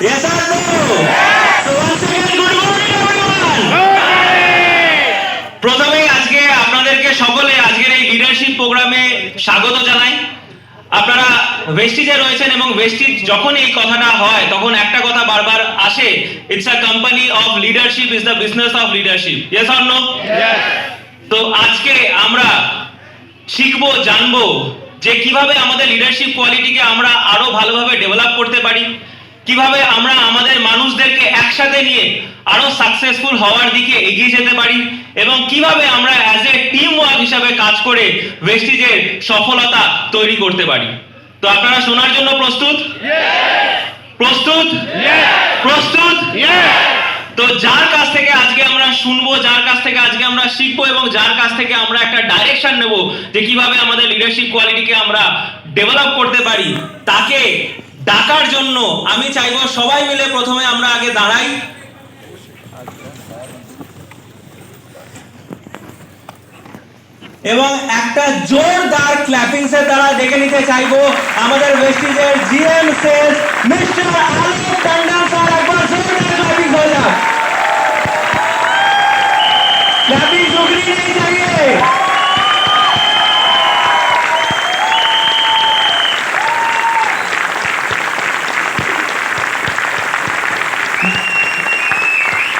Yes or no? So once again, good morning everyone. প্রথমে আজকে আপনাদেরকে সকলে আজকের এই লিডারশিপ প্রোগ্রামে স্বাগত জানাই। আপনারা ওয়েস্টিজে রয়েছেন এবং ওয়েস্টিজ যখন এই কথাটা হয় তখন একটা কথা বারবার আসে, it's a company of leadership, is the business of leadership. Yes or no? তো আজকে আমরা শিখবো, জানবো যে কিভাবে আমাদের লিডারশিপ কোয়ালিটিকে আমরা আরো ভালোভাবে ডেভেলপ করতে পারি, কিভাবে আমরা আমাদের মানুষদেরকে একসাথে নিয়ে আরো সাকসেসফুল হওয়ার দিকে এগিয়ে যেতে পারি এবং কিভাবে আমরা অ্যাজ এ টিম ওয়ার্ক হিসাবে কাজ করে ওয়েস্টিজের সফলতা তৈরি করতে পারি। তো আপনারা শোনার জন্য প্রস্তুত? প্রস্তুত? প্রস্তুত? তো যার কাছ থেকে আজকে আমরা শুনবো, যার কাছ থেকে আজকে আমরা শিখবো এবং যার কাছ থেকে আমরা একটা ডাইরেকশন নেব যে কিভাবে আমাদের লিডারশিপ কোয়ালিটিকে আমরা ডেভেলপ করতে পারি, তাকে ডাকার জন্য আমি চাইবো সবাই মিলে প্রথমে আমরা আগে দাঁড়াই এবং একটা জোরদার ক্ল্যাপিংস এর দ্বারা দেখে নিতে চাইবো আমাদের ওয়েস্টিজের জিএম সেলস মিস্টার আলোক টন্ডন স্যার। একবার জোরদার ক্ল্যাপিং हो जाए। क्लैपिंग रुकनी नहीं चाहिए।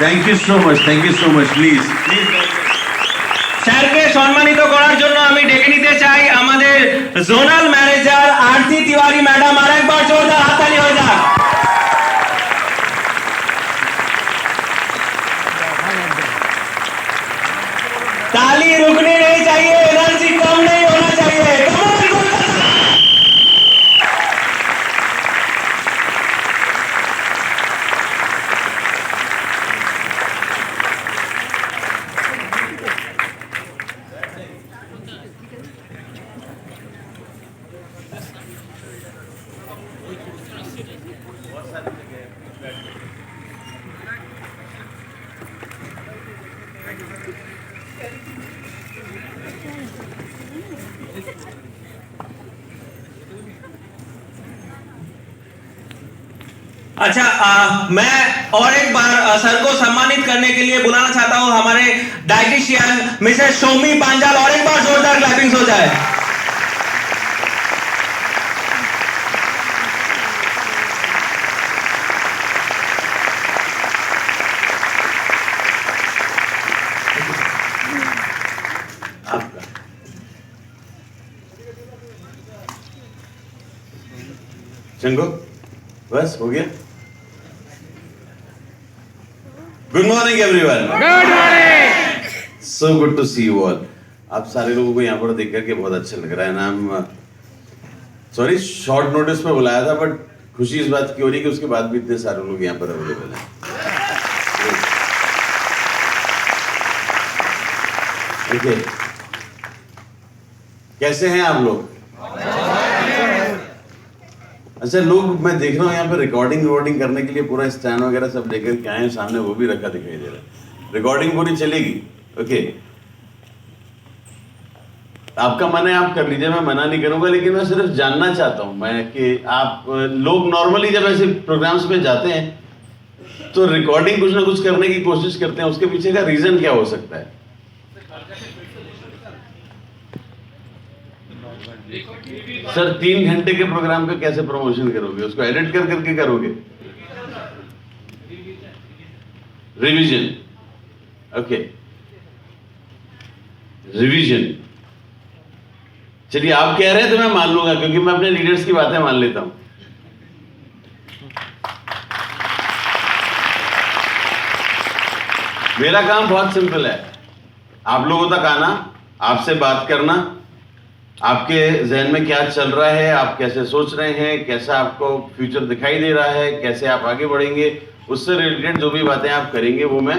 Thank you so much. Thank you so much. Please. স্যারকে সম্মানিত করার জন্য আমি ডেকে নিতে চাই আমাদের জোনাল ম্যানেজার আরতি তিওয়ারি ম্যাডাম। আরেকবার জোরদার হাততালি হয়ে যাক। ताली रुकनी नहीं चाहिए, एनर्जी कम नहीं होना चाहिए। अच्छा, मैं और एक बार सर को सम्मानित करने के लिए बुलाना चाहता हूं हमारे डाइटिशियन मिसेस शोमी पांजाल। और एक बार जोरदार क्लैपिंग्स हो जाए। चंगो, बस हो गया। Good morning everyone. Good morning. So good to see you all. आप सारे लोगों को यहाँ पर देख करके बहुत अच्छा लग रहा है ना। सॉरी शॉर्ट नोटिस पे बुलाया था, बट खुशी इस बात की हो रही है कि उसके बाद भी इतने सारे लोग यहाँ पर अवेलेबल हैं। ओके, कैसे हैं आप लोग? अच्छा, लोग मैं देख रहा हूँ यहाँ पे रिकॉर्डिंग करने के लिए पूरा स्टैंड वगैरह सब लेकर के आए हैं, सामने वो भी रखा दिखाई दे रहा है। रिकॉर्डिंग पूरी चलेगी? ओके, आपका मन है आप कर लीजिए, मैं मना नहीं करूंगा, लेकिन मैं सिर्फ जानना चाहता हूँ मैं कि आप लोग नॉर्मली जब ऐसे प्रोग्राम्स में जाते हैं तो रिकॉर्डिंग कुछ ना कुछ करने की कोशिश करते हैं, उसके पीछे का रीजन क्या हो सकता है? सर 3 घंटे के प्रोग्राम का कैसे प्रमोशन करोगे? उसको एडिट कर करके करोगे? Revision, okay, revision. चलिए, आप कह रहे हैं तो मैं मान लूंगा, क्योंकि मैं अपने लीडर्स की बातें मान लेता हूं। मेरा काम बहुत सिंपल है, आप लोगों तक आना, आपसे बात करना, आपके जहन में क्या चल रहा है, आप कैसे सोच रहे हैं, कैसा आपको फ्यूचर दिखाई दे रहा है, कैसे आप आगे बढ़ेंगे, उससे रिलेटेड जो भी बातें आप करेंगे वो मैं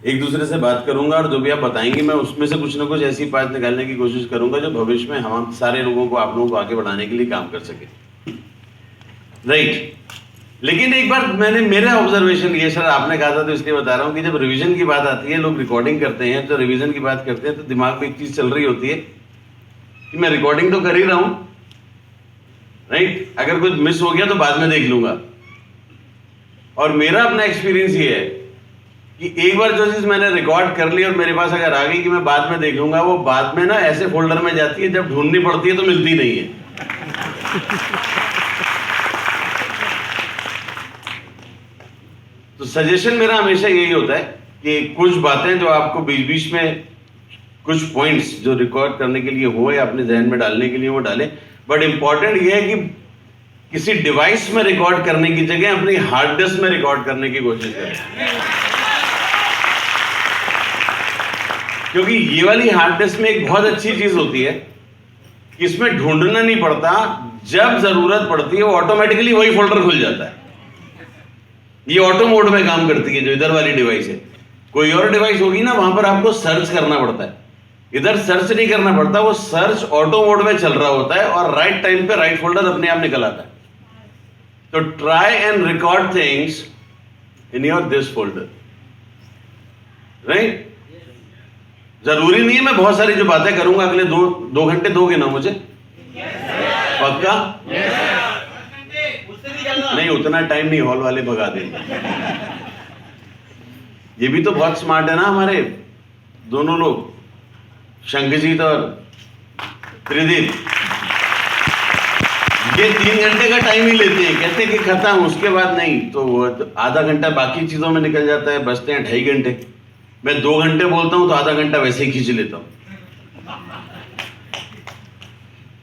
एक दूसरे से बात करूंगा, और जो भी आप बताएंगे मैं उसमें से कुछ ना कुछ ऐसी बात निकालने की कोशिश करूंगा जो भविष्य में हम सारे लोगों को, आप लोगों को आगे बढ़ाने के लिए काम कर सके। राइट। लेकिन एक बार मेरा ऑब्जर्वेशन ये, सर आपने कहा था तो इसलिए बता रहा हूं कि जब रिवीजन की बात आती है, लोग रिकॉर्डिंग करते हैं, तो रिवीजन की बात करते हैं तो दिमाग में एक चीज चल रही होती है कि मैं रिकॉर्डिंग तो कर ही रहा हूं, राइट, अगर कुछ मिस हो गया तो बाद में देख लूंगा। और मेरा अपना एक्सपीरियंस ये है कि एक बार जो चीज मैंने रिकॉर्ड कर ली और मेरे पास अगर आ गई कि मैं बाद में देख लूंगा, वो बाद में ना ऐसे फोल्डर में जाती है, जब ढूंढनी पड़ती है तो मिलती नहीं है। तो सजेशन मेरा हमेशा यही होता है कि कुछ बातें जो आपको बीच बीच में कुछ पॉइंट्स जो रिकॉर्ड करने के लिए हो या अपने जहन में डालने के लिए वो डालें, बट इंपॉर्टेंट ये है कि किसी डिवाइस में रिकॉर्ड करने की जगह अपनी हार्ड डिस्क में रिकॉर्ड करने की कोशिश करें, क्योंकि ये वाली हार्ड डिस्क में एक बहुत अच्छी चीज होती है कि इसमें ढूंढना नहीं पड़ता, जब जरूरत पड़ती है वो ऑटोमेटिकली वही फोल्डर खुल जाता है। ये ऑटो मोड में काम करती है जो इधर वाली डिवाइस है। कोई और डिवाइस होगी ना, वहां पर आपको सर्च करना पड़ता है, इधर सर्च नहीं करना पड़ता, वो सर्च ऑटो मोड में चल रहा होता है और राइट टाइम पे राइट फोल्डर अपने आप निकल आता है। तो try and record things in your this folder, right? जरूरी नहीं है मैं बहुत सारी जो बातें करूंगा अगले दो घंटे दोगे ना मुझे? पक्का? नहीं, उतना टाइम नहीं, हॉल वाले भगा देंगे। ये भी तो बहुत स्मार्ट है ना हमारे दोनों लोग, शंखजीत और त्रिदीप। ये 3 घंटे का टाइम ही लेते हैं, कहते हैं कि खत्म, उसके बाद नहीं। तो आधा घंटा बाकी चीजों में निकल जाता है, बचते हैं 2.5 घंटे। मैं 2 घंटे बोलता हूं तो आधा घंटा वैसे ही खींच लेता हूं,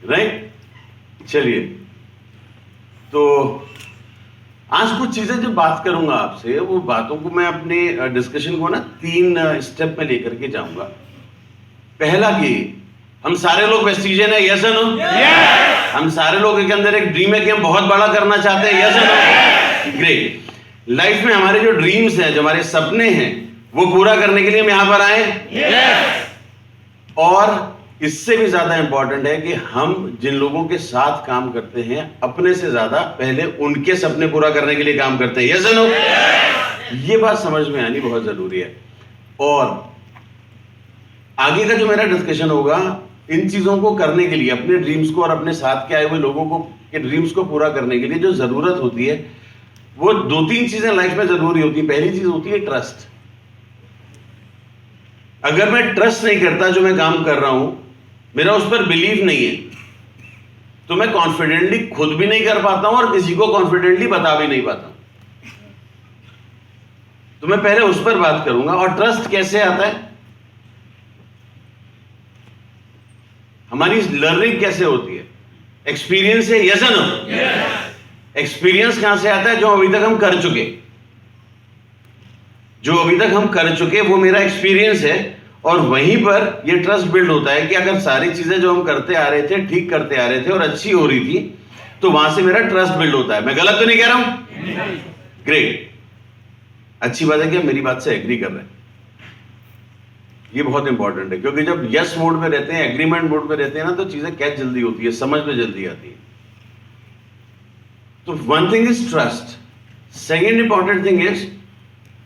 राइट? चलिए, तो आज कुछ चीजें जो बात करूंगा आपसे, वो बातों को मैं अपने डिस्कशन को ना 3 स्टेप में लेकर के जाऊंगा। पहला कि हम सारे लोग वेस्टिजियन है, यस और नो? हम सारे लोग के अंदर एक ड्रीम है कि हम बहुत बड़ा करना चाहते हैं, यस और नो? ग्रेट। लाइफ में हमारे जो ड्रीम्स हैं, जो हमारे सपने हैं, वो पूरा करने के लिए हम यहां पर आए। और इससे भी ज्यादा इंपॉर्टेंट है कि हम जिन लोगों के साथ काम करते हैं, अपने से ज्यादा पहले उनके सपने पूरा करने के लिए काम करते हैं, यस और नो? ये बात समझ में आनी बहुत जरूरी है। और आगे का जो मेरा डिस्कशन होगा, इन चीजों को करने के लिए, अपने ड्रीम्स को और अपने साथ के आए हुए लोगों को के ड्रीम्स को पूरा करने के लिए जो जरूरत होती है, वो 2-3 चीजें लाइफ में जरूरी होती है। पहली चीज होती है ट्रस्ट। अगर मैं ट्रस्ट नहीं करता जो मैं काम कर रहा हूं, मेरा उस पर बिलीव नहीं है, तो मैं कॉन्फिडेंटली खुद भी नहीं कर पाता हूं और किसी को कॉन्फिडेंटली बता भी नहीं पाता। तो मैं पहले उस पर बात करूंगा। और ट्रस्ट कैसे आता है, हमारी लर्निंग कैसे होती है, एक्सपीरियंस है, यस और नो? एक्सपीरियंस कहां से आता है? जो अभी तक हम कर चुके, जो अभी तक हम कर चुके वो मेरा एक्सपीरियंस है। और वहीं पर ये ट्रस्ट बिल्ड होता है कि अगर सारी चीजें जो हम करते आ रहे थे, ठीक करते आ रहे थे और अच्छी हो रही थी, तो वहां से मेरा ट्रस्ट बिल्ड होता है। मैं गलत तो नहीं कह रहा हूं? ग्रेट, अच्छी बात है कि आप मेरी बात से एग्री कर रहे हैं। ये बहुत इंपॉर्टेंट है, क्योंकि जब यस मोड में रहते हैं, एग्रीमेंट मोड में रहते हैं ना, तो चीजें कैच जल्दी होती है, समझ में जल्दी आती है। तो one thing is trust. Second important thing is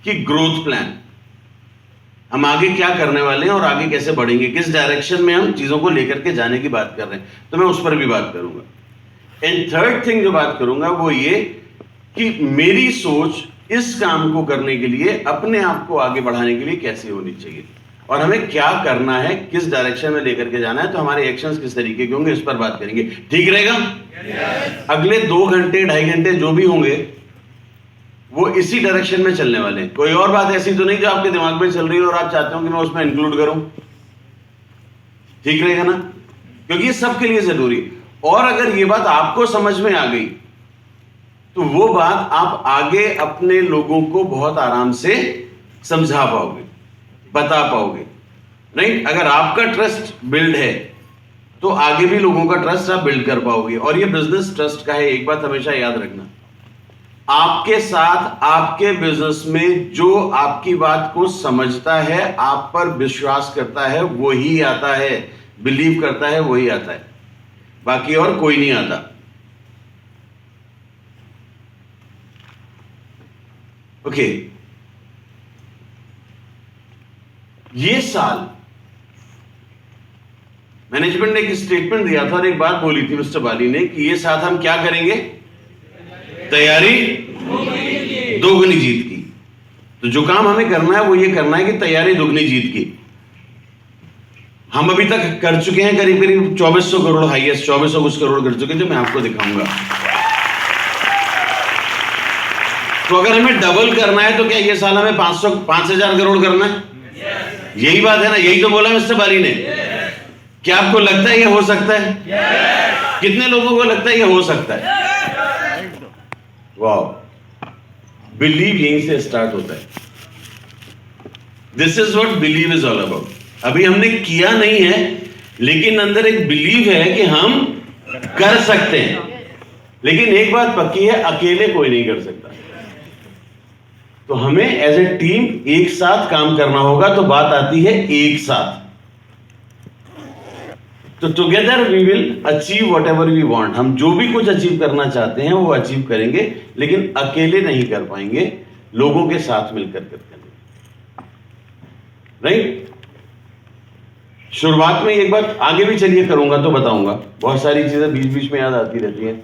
कि ग्रोथ प्लान, हम आगे क्या करने वाले हैं और आगे कैसे बढ़ेंगे, किस डायरेक्शन में हम चीजों को लेकर के जाने की बात कर रहे हैं, तो मैं उस पर भी बात करूंगा। एंड थर्ड थिंग जो बात करूंगा वो ये कि मेरी सोच इस काम को करने के लिए, अपने आप को आगे बढ़ाने के लिए कैसे होनी चाहिए और हमें क्या करना है, किस डायरेक्शन में लेकर के जाना है, तो हमारे एक्शंस किस तरीके के होंगे, इस पर बात करेंगे। ठीक रहेगा? अगले 2 घंटे 2.5 घंटे जो भी होंगे वो इसी डायरेक्शन में चलने वाले हैं। कोई और बात ऐसी तो नहीं जो आपके दिमाग में चल रही है और आप चाहते हो कि मैं उसमें इंक्लूड करूं? ठीक रहेगा ना? क्योंकि ये सबके लिए जरूरी है। और अगर ये बात आपको समझ में आ गई, तो वो बात आप आगे अपने लोगों को बहुत आराम से समझा पाओगे, बता पाओगे, राइट? अगर आपका ट्रस्ट बिल्ड है तो आगे भी लोगों का ट्रस्ट आप बिल्ड कर पाओगे। और ये बिजनेस ट्रस्ट का है। एक बात हमेशा याद रखना, आपके साथ आपके बिजनेस में जो आपकी बात को समझता है, आप पर विश्वास करता है, वही आता है, बिलीव करता है, वही आता है, बाकी और कोई नहीं आता। ओके, ये साल मैनेजमेंट ने एक स्टेटमेंट दिया था और एक बात बोली थी मिस्टर बाली ने कि ये साथ हम क्या करेंगे? तैयारी दोगुनी जीत की। तो जो काम हमें करना है वो ये करना है कि तैयारी दुगनी जीत की। हम अभी तक कर चुके हैं करीब करीब 2400 करोड़, हाईएस्ट 2400 कुछ करोड़ कर चुके हैं, जो मैं आपको दिखाऊंगा। तो अगर हमें डबल करना है तो क्या ये साल हमें 5000 करोड़ करना है? यही बात है ना, यही तो बोला मिस्टर बारी ने। क्या आपको लगता है ये हो सकता है? कितने लोगों को लगता है ये हो सकता है? वाह, बिलीव यहीं से स्टार्ट होता है। This is what believe is all about. अभी हमने किया नहीं है, लेकिन अंदर एक बिलीव है कि हम कर सकते हैं। लेकिन एक बात पक्की है, अकेले कोई नहीं कर सकता। तो हमें एज ए टीम एक साथ काम करना होगा। तो बात आती है एक साथ। तो together we will achieve whatever we want. हम जो भी कुछ अचीव करना चाहते हैं वो अचीव करेंगे, लेकिन अकेले नहीं कर पाएंगे, लोगों के साथ मिलकर करेंगे। राइट? शुरुआत में एक बात, आगे भी चलिए करूंगा तो बताऊंगा, बहुत सारी चीजें बीच बीच में याद आती रहती हैं।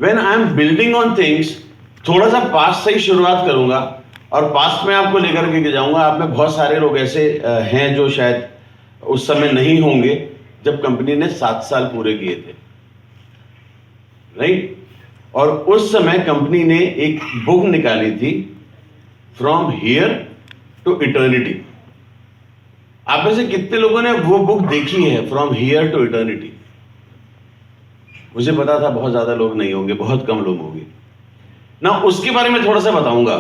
When I am building on things, थोड़ा सा पास्ट से ही शुरुआत करूंगा और पास्ट में आपको लेकर के जाऊंगा। आप में बहुत सारे लोग ऐसे हैं जो शायद उस समय नहीं होंगे जब कंपनी ने 7 साल पूरे किए थे। राइट? और उस समय कंपनी ने एक बुक निकाली थी, फ्रॉम हियर टू इटर्निटी। आप में से कितने लोगों ने वो बुक देखी है, फ्रॉम हियर टू इटर्निटी? मुझे पता था बहुत ज्यादा लोग नहीं होंगे, बहुत कम लोग होंगे ना। उसके बारे में थोड़ा सा बताऊंगा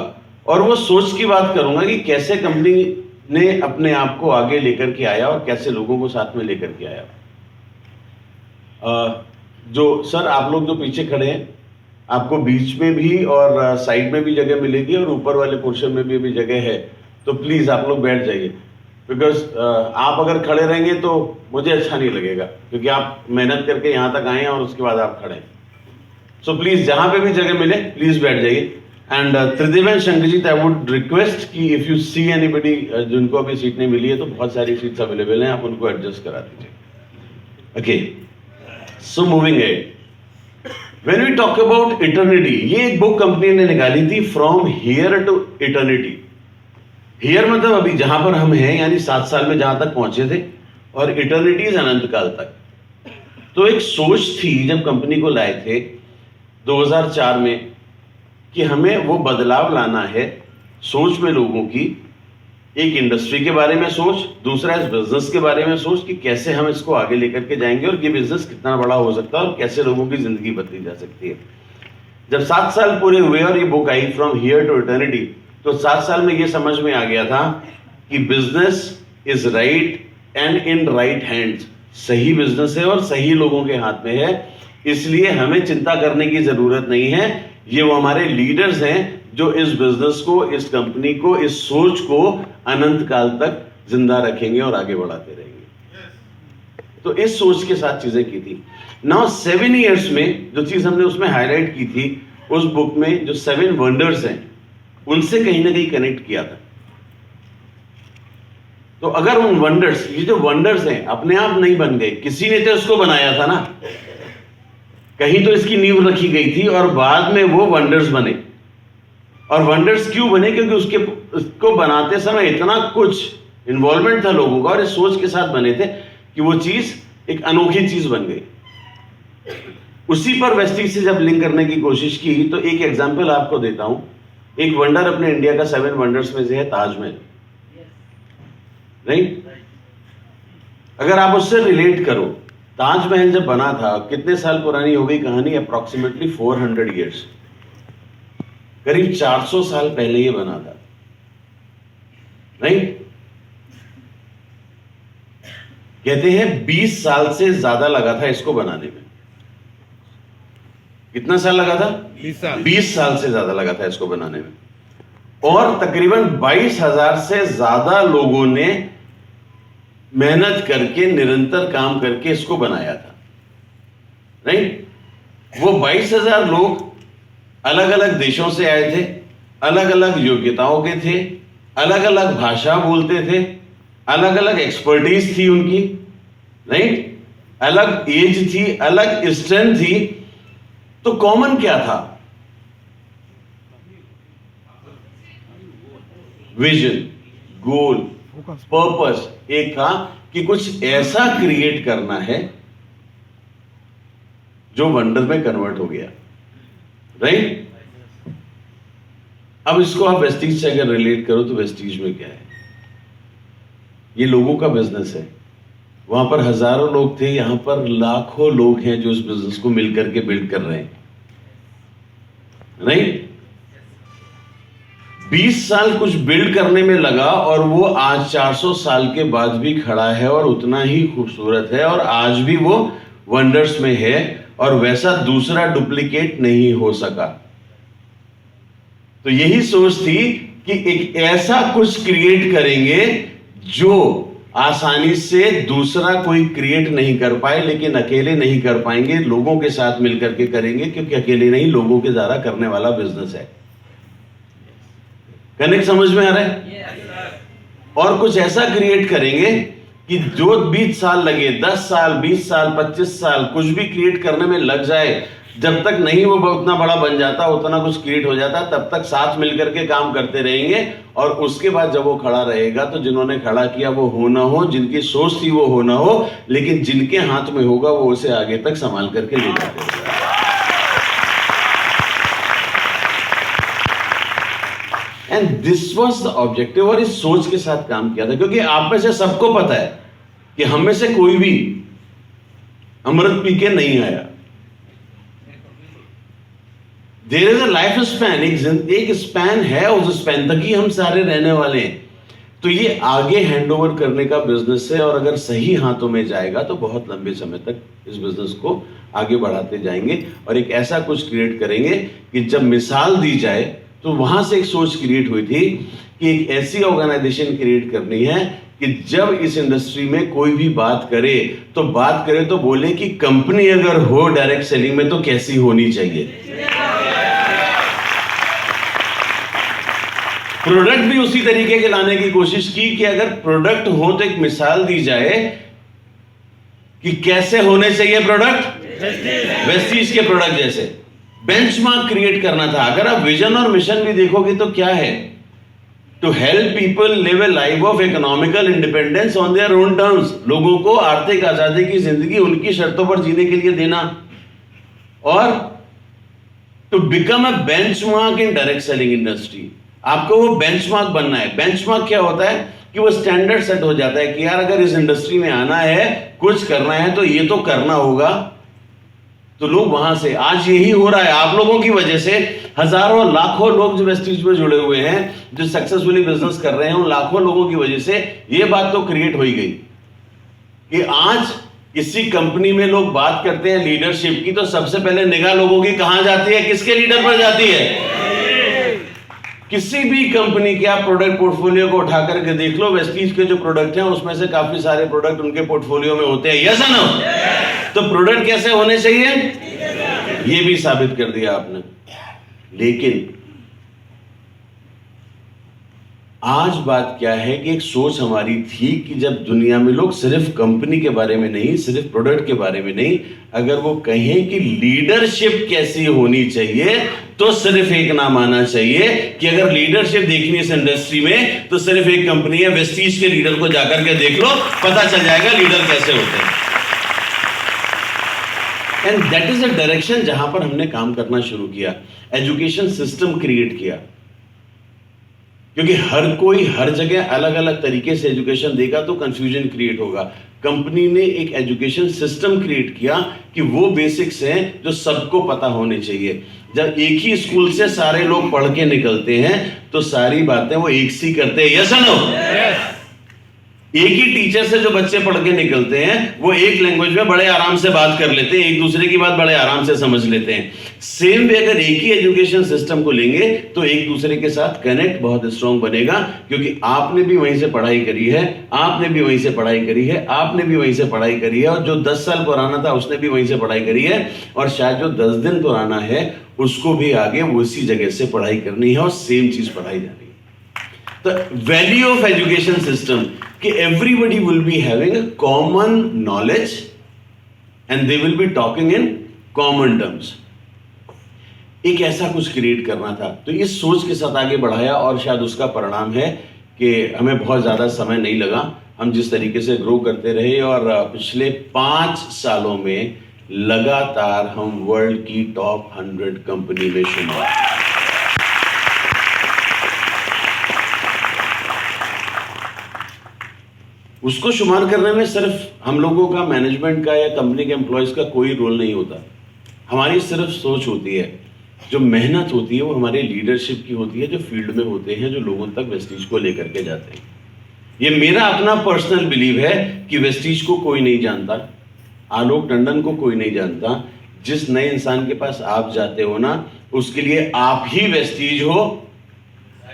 और वो सोच की बात करूंगा कि कैसे कंपनी ने अपने आप को आगे लेकर के आया और कैसे लोगों को साथ में लेकर के आया। जो सर आप लोग जो पीछे खड़े हैं, आपको बीच में भी और साइड में भी जगह मिलेगी और ऊपर वाले पोर्शन में भी जगह है। तो प्लीज आप लोग बैठ जाइए, बिकॉज आप अगर खड़े रहेंगे तो मुझे अच्छा नहीं लगेगा, क्योंकि आप मेहनत करके यहां तक आए हैं और उसके बाद आप खड़े हैं। सो प्लीज जहां पे भी जगह मिले प्लीज बैठ जाइए। And Tridev and Shankarjit, I would request कि इफ यू सी एनीबडी जिनको अभी सीट नहीं मिली है, तो बहुत सारी सीट्स अवेलेबल हैं, आप उनको एडजस्ट करा दीजिए। Okay, so moving ahead, when we talk about eternity, ये एक बुक कंपनी ने निकाली थी, from here to eternity. Here मतलब अभी जहां पर हम हैं, यानी 7 साल में जहां तक पहुंचे थे, और इटर्निटी इज अनंत काल तक। तो एक सोच थी जब कंपनी को लाए थे 2004 में कि हमें वो बदलाव लाना है सोच में लोगों की। एक इंडस्ट्री के बारे में सोच, दूसरा इस बिजनेस के बारे में सोच कि कैसे हम इसको आगे लेकर के जाएंगे और ये बिजनेस कितना बड़ा हो सकता है और कैसे लोगों की जिंदगी बदली जा सकती है। जब 7 साल पूरे हुए और ये बुक आई फ्रॉम हियर टू इटर्निटी, तो 7 साल में ये समझ में आ गया था कि business is right and in right hands. सही बिजनेस है और सही लोगों के हाथ में है, इसलिए हमें चिंता करने की जरूरत नहीं है। ये वो हमारे लीडर्स हैं जो इस बिजनेस को, इस कंपनी को, इस सोच को अनंत काल तक जिंदा रखेंगे और आगे बढ़ाते रहेंगे। तो इस सोच के साथ चीजें की थी। नाउ 7 इयर्स में जो चीज हमने उसमें हाईलाइट की थी, उस बुक में जो 7 वंडर्स हैं, उनसे कहीं ना कहीं कनेक्ट किया था। तो अगर उन वंडर्स, ये जो वंडर्स हैं अपने आप नहीं बन गए, किसी ने तो इसको बनाया था ना, कहीं तो इसकी नींव रखी गई थी और बाद में वो वंडर्स बने। और वंडर्स क्यों बने? क्योंकि उसको बनाते समय इतना कुछ इन्वॉल्वमेंट था लोगों का और इस सोच के साथ बने थे कि वो चीज एक अनोखी चीज बन गई। उसी पर वेस्टिज से जब लिंक करने की कोशिश की, तो एक एग्जांपल आपको देता हूं। एक वंडर अपने इंडिया का 7 वंडर्स में से है ताजमहल। राइट? अगर आप उससे रिलेट करो, ताजमहल जब बना था, कितने साल पुरानी हो गई कहानी? अप्रोक्सीमेटली 400 ईयर्स, करीब 400 साल पहले ये बना था। राइट? कहते हैं 20 साल से ज्यादा लगा था इसको बनाने में। कितना साल लगा था? 20 साल से ज्यादा लगा था इसको बनाने में। और तकरीबन 22,000 से ज्यादा लोगों ने मेहनत करके, निरंतर काम करके इसको बनाया था। राइट? वो 22,000 लोग अलग अलग देशों से आए थे, अलग अलग योग्यताओं के थे, अलग अलग भाषा बोलते थे, अलग अलग एक्सपर्टीज थी उनकी। राइट? अलग एज थी, अलग स्ट्रेंथ थी। तो कॉमन क्या था? विजन, गोल, पर्पस एक था कि कुछ ऐसा क्रिएट करना है जो वंडर में कन्वर्ट हो गया, राइट? अब इसको आप वेस्टीज से अगर रिलेट करो तो वेस्टीज में क्या है? ये लोगों का बिजनेस है। वहां पर हजारों लोग थे, यहां पर लाखों लोग हैं जो इस बिजनेस को मिलकर के बिल्ड कर रहे हैं, राइट? 20 साल कुछ बिल्ड करने में लगा और वो आज 400 साल के बाद भी खड़ा है और उतना ही खूबसूरत है और आज भी वो वंडर्स में है और वैसा दूसरा डुप्लीकेट नहीं हो सका। तो यही सोच थी कि एक ऐसा कुछ क्रिएट करेंगे जो आसानी से दूसरा कोई क्रिएट नहीं कर पाए, लेकिन अकेले नहीं कर पाएंगे, लोगों के साथ मिलकर के करेंगे, क्योंकि अकेले नहीं, लोगों के द्वारा करने वाला बिजनेस है। कनेक्ट समझ में आ रहा है? और कुछ ऐसा क्रिएट करेंगे कि जो 20 साल लगे, 10 साल, 20 साल, 25 साल, कुछ भी क्रिएट करने में लग जाए, जब तक नहीं वो उतना बड़ा बन जाता, उतना कुछ क्रिएट हो जाता, तब तक साथ मिलकर के काम करते रहेंगे। और उसके बाद जब वो खड़ा रहेगा तो जिन्होंने खड़ा किया वो हो ना हो, जिनकी सोच थी वो हो ना हो, लेकिन जिनके हाथ में होगा वो उसे आगे तक संभाल करके ले जाते रहेगा। And this was the objective. और इस सोच के साथ काम किया था, क्योंकि आप में से सबको पता है कि हम में से कोई भी अमृत पी के नहीं आया। There is a life span, एक स्पैन है, उस स्पैन तक ही हम सारे रहने वाले हैं। तो ये आगे हैंड ओवर करने का बिजनेस है, और अगर सही हाथों में जाएगा तो बहुत लंबे समय तक इस बिजनेस को आगे बढ़ाते जाएंगे और एक ऐसा कुछ क्रिएट करेंगे कि जब मिसाल दी जाए तो वहां से एक सोच क्रिएट हुई थी कि एक ऐसी ऑर्गेनाइजेशन क्रिएट करनी है कि जब इस इंडस्ट्री में कोई भी बात करे तो बोले कि कंपनी अगर हो डायरेक्ट सेलिंग में तो कैसी होनी चाहिए। प्रोडक्ट भी उसी तरीके के लाने की कोशिश की कि अगर प्रोडक्ट हो तो एक मिसाल दी जाए कि कैसे होने चाहिए प्रोडक्ट, वेस्टीज के प्रोडक्ट जैसे। बेंचमार्क क्रिएट करना था। अगर आप विजन और मिशन भी देखोगे तो क्या है? To help people live a life of economical independence on their own terms. लोगों को आर्थिक आजादी की जिंदगी उनकी शर्तों पर जीने के लिए देना, और to become a benchmark in direct selling industry. आपको वो बेंचमार्क बनना है। बेंचमार्क क्या होता है कि वो स्टैंडर्ड सेट हो जाता है कि यार अगर इस इंडस्ट्री में आना है, कुछ करना है तो ये तो करना होगा। तो लोग वहां से, आज यही हो रहा है आप लोगों की वजह से। हजारों लाखों लोग जो वेस्टीज में जुड़े हुए हैं, जो सक्सेसफुली बिजनेस कर रहे हैं, उन लाखों लोगों की वजह से ये बात तो क्रिएट हो ही गई कि आज किसी कंपनी में लोग बात करते हैं लीडरशिप की, तो सबसे पहले निगाह लोगों की कहां जाती है? किसके लीडर पर जाती है? किसी भी कंपनी के आप प्रोडक्ट पोर्टफोलियो को उठा करके देख लो, वेस्टीज के जो प्रोडक्ट हैं उसमें से काफी सारे प्रोडक्ट उनके पोर्टफोलियो में होते हैं। Yes no? तो प्रोडक्ट कैसे होने चाहिए ये भी साबित कर दिया आपने। लेकिन आज बात क्या है कि एक सोच हमारी थी कि जब दुनिया में लोग सिर्फ कंपनी के बारे में नहीं, सिर्फ प्रोडक्ट के बारे में नहीं, अगर वो कहें कि लीडरशिप कैसी होनी चाहिए तो सिर्फ एक नाम आना चाहिए कि अगर लीडरशिप देखनी है इस इंडस्ट्री में तो सिर्फ एक कंपनी है, वेस्टीज के लीडर को जाकर के देख लो, पता चल जाएगा लीडर कैसे होते हैं। And that is a direction जहां पर हमने काम करना शुरू किया। एजुकेशन सिस्टम क्रिएट किया, क्योंकि हर कोई हर जगह अलग अलग तरीके से एजुकेशन देगा तो कंफ्यूजन क्रिएट होगा। कंपनी ने एक एजुकेशन सिस्टम क्रिएट किया कि वो बेसिक्स हैं जो सबको पता होने चाहिए। जब एक ही स्कूल से सारे लोग पढ़ के निकलते हैं तो सारी बातें वो एक सी करते हैं। Yes no? एक ही टीचर से जो बच्चे पढ़ के निकलते हैं वो एक लैंग्वेज में बड़े आराम से बात कर लेते हैं, एक दूसरे की बात बड़े आराम से समझ लेते हैं। सेम वे अगर एक ही एजुकेशन सिस्टम को लेंगे तो एक दूसरे के साथ कनेक्ट बहुत स्ट्रांग बनेगा, क्योंकि आपने भी वहीं से पढ़ाई करी है, आपने भी वहीं से पढ़ाई करी है, आपने भी वहीं से पढ़ाई करी है, और जो 10 साल पुराना था उसने भी वहीं से पढ़ाई करी है, और शायद जो 10 दिन पुराना है उसको भी आगे उसी जगह से पढ़ाई करनी है और सेम चीज पढ़ाई जानी है। The value of education system कि everybody will be having a common knowledge and they will be talking in common terms. एक ऐसा कुछ क्रिएट करना था। तो इस सोच के साथ आगे बढ़ाया और शायद उसका परिणाम है कि हमें बहुत ज़्यादा समय नहीं लगा। हम जिस तरीके से ग्रो करते रहे और पिछले 5 सालों में लगातार हम वर्ल्ड की टॉप 100 कंपनी में शुमार। उसको शुमार करने में सिर्फ हम लोगों का, मैनेजमेंट का या कंपनी के एम्प्लॉयज का कोई रोल नहीं होता। हमारी सिर्फ सोच होती है, जो मेहनत होती है वो हमारे लीडरशिप की होती है, जो फील्ड में होते हैं, जो लोगों तक वेस्टीज को लेकर के जाते हैं। ये मेरा अपना पर्सनल बिलीव है कि वेस्टीज को कोई नहीं जानता, आलोक टंडन को कोई नहीं जानता। जिस नए इंसान के पास आप जाते हो ना, उसके लिए आप ही वेस्टीज हो,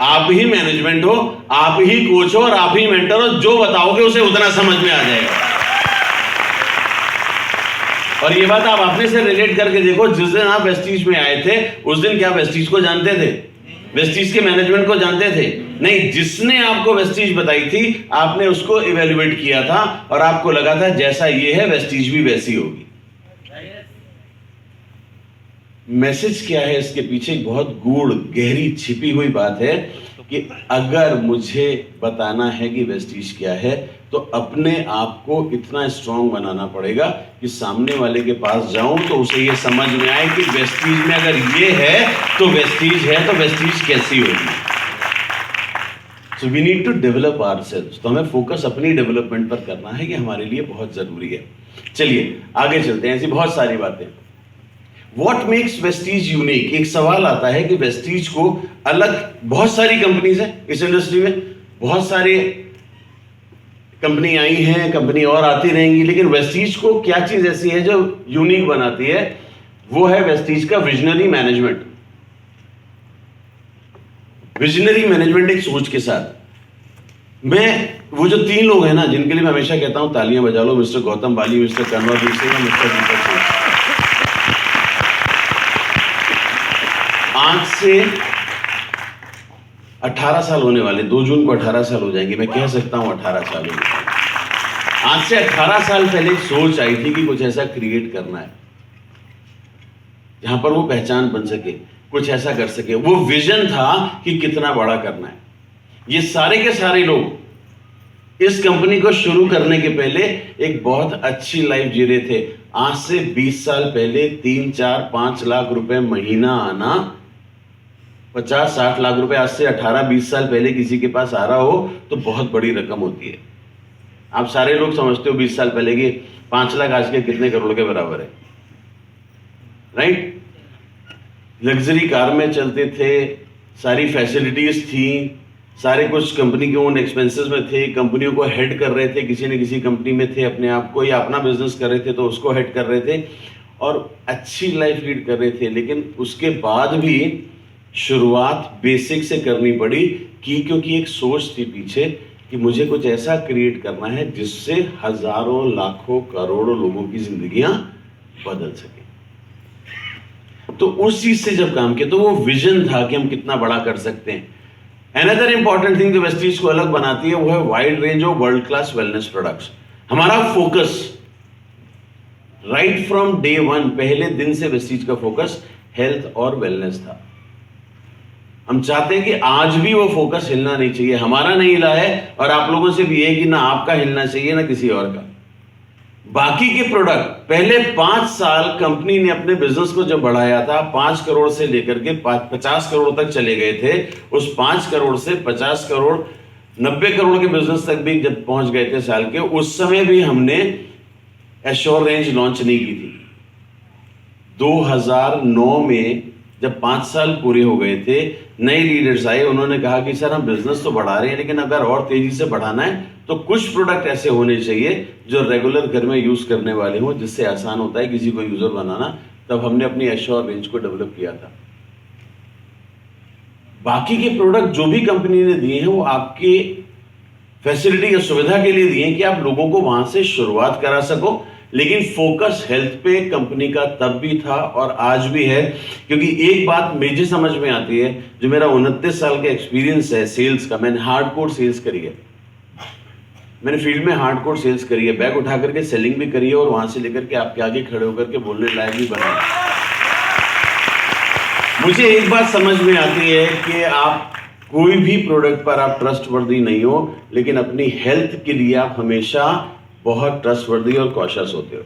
आप ही मैनेजमेंट हो, आप ही कोच हो और आप ही मेंटर हो। जो बताओगे उसे उतना समझ में आ जाएगा। और ये बात आप अपने से रिलेट करके देखो, जिस दिन आप वेस्टीज में आए थे उस दिन क्या वेस्टीज को जानते थे? वेस्टीज के मैनेजमेंट को जानते थे? नहीं। जिसने आपको वेस्टीज बताई थी आपने उसको इवेल्युएट किया था और आपको लगा था जैसा ये है वेस्टीज भी वैसी होगी। मैसेज क्या है इसके पीछे? एक बहुत गूढ़ गहरी छिपी हुई बात है कि अगर मुझे बताना है कि वेस्टीज क्या है तो अपने आप को इतना स्ट्रांग बनाना पड़ेगा कि सामने वाले के पास जाऊं तो उसे ये समझ में आए कि वेस्टीज में अगर ये है तो वेस्टीज है, तो वेस्टीज कैसी होगी। So we need to develop ourselves. तो हमें फोकस अपनी डेवलपमेंट पर करना है, ये हमारे लिए बहुत जरूरी है। चलिए आगे चलते हैं। ऐसी बहुत सारी बातें। What makes Vestige unique? एक सवाल आता है कि वेस्टीज को अलग, बहुत सारी कंपनीज है इस इंडस्ट्री में, बहुत सारे कंपनी आई हैं, कंपनी और आती रहेंगी, लेकिन वेस्टीज को क्या चीज ऐसी है जो यूनिक बनाती है? वो है वेस्टीज का विजनरी मैनेजमेंट। विजनरी मैनेजमेंट एक सोच के साथ। वो जो 3 लोग हैं ना, जिनके लिए मैं हमेशा कहता हूं तालियां बजा लो, मिस्टर गौतम बाली, मिस्टर कन्वरजीत सिंह और मिस्टर दीपक सिंह। आज से 18 साल होने वाले, 2 जून को 18 साल हो जाएंगे। मैं कह सकता हूं 18 साल हो गए। आज से 18 साल पहले एक सोच आई थी कि कुछ ऐसा क्रिएट करना है जहां पर वो पहचान बन सके, कुछ ऐसा कर सके। वो विजन था कि कितना बड़ा करना है। ये सारे के सारे लोग इस कंपनी को शुरू करने के पहले एक बहुत अच्छी लाइफ जी रहे थे। आज से 20 साल पहले 3, 4, 5 लाख रुपए महीना आना, 50-60 लाख रुपए आज से 18-20 साल पहले किसी के पास आ रहा हो तो बहुत बड़ी रकम होती है। आप सारे लोग समझते हो 20 साल पहले के 5 लाख आज के कितने करोड़ के बराबर है, राइट? लग्जरी कार में चलते थे, सारी फैसिलिटीज थी, सारे कुछ कंपनी के ओन एक्सपेंसेस में थे, कंपनियों को हेड कर रहे थे, किसी न किसी कंपनी में थे अपने आप को, या अपना बिजनेस कर रहे थे तो उसको हेड कर रहे थे और अच्छी लाइफ लीड कर रहे थे। लेकिन उसके बाद भी शुरुआत बेसिक से करनी पड़ी क्योंकि एक सोच थी पीछे कि मुझे कुछ ऐसा क्रिएट करना है जिससे हजारों, लाखों, करोड़ों लोगों की जिंदगियां बदल सके। तो उस चीज से जब काम किया तो वो विजन था कि हम कितना बड़ा कर सकते हैं। Another important thing जो वेस्टीज को अलग बनाती है वो है wide range of world class wellness products. हमारा फोकस राइट फ्रॉम डे 1, पहले दिन से वेस्टीज का फोकस हेल्थ और वेलनेस था। हम चाहते हैं कि आज भी वो फोकस हिलना नहीं चाहिए। हमारा नहीं हिला है और आप लोगों से भी है कि ना आपका हिलना चाहिए ना किसी और का। बाकी के प्रोडक्ट, पहले 5 साल कंपनी ने अपने बिजनेस को जब बढ़ाया था 5 करोड़ से लेकर के 50 करोड़ तक चले गए थे। उस 5 करोड़ से 50 करोड़, 90 करोड़ के बिजनेस तक भी जब पहुंच गए थे साल के, उस समय भी हमने एश्योर रेंज लॉन्च नहीं की थी। 2009 में जब 5 साल पूरे हो गए थे, नए लीडर्स आए, उन्होंने कहा कि सर हम बिजनेस तो बढ़ा रहे हैं लेकिन अगर और तेजी से बढ़ाना है तो कुछ प्रोडक्ट ऐसे होने चाहिए जो रेगुलर घर में यूज करने वाले हों, जिससे आसान होता है किसी को यूजर बनाना। तब हमने अपनी एश्योर रेंज को डेवलप किया था। बाकी के प्रोडक्ट जो भी कंपनी ने दिए हैं वो आपके फैसिलिटी या सुविधा के लिए दिए हैं कि आप लोगों को वहां से शुरुआत करा सको। लेकिन फोकस हेल्थ पे कंपनी का तब भी था और आज भी है, क्योंकि एक बात मुझे समझ में आती है, जो मेरा 29 साल का एक्सपीरियंस है सेल्स का, मैंने हार्डकोर सेल्स करी है, मैंने फील्ड में हार्डकोर सेल्स करी है, बैग उठा करके सेलिंग भी करी है और वहां से लेकर के आपके आगे खड़े होकर के बोलने लायक भी बना। मुझे एक बात समझ में आती है कि आप कोई भी प्रोडक्ट पर आप ट्रस्टवर्दी नहीं हो, लेकिन अपनी हेल्थ के लिए आप हमेशा बहुत ट्रस्टवर्दी और कॉशियस होते हो।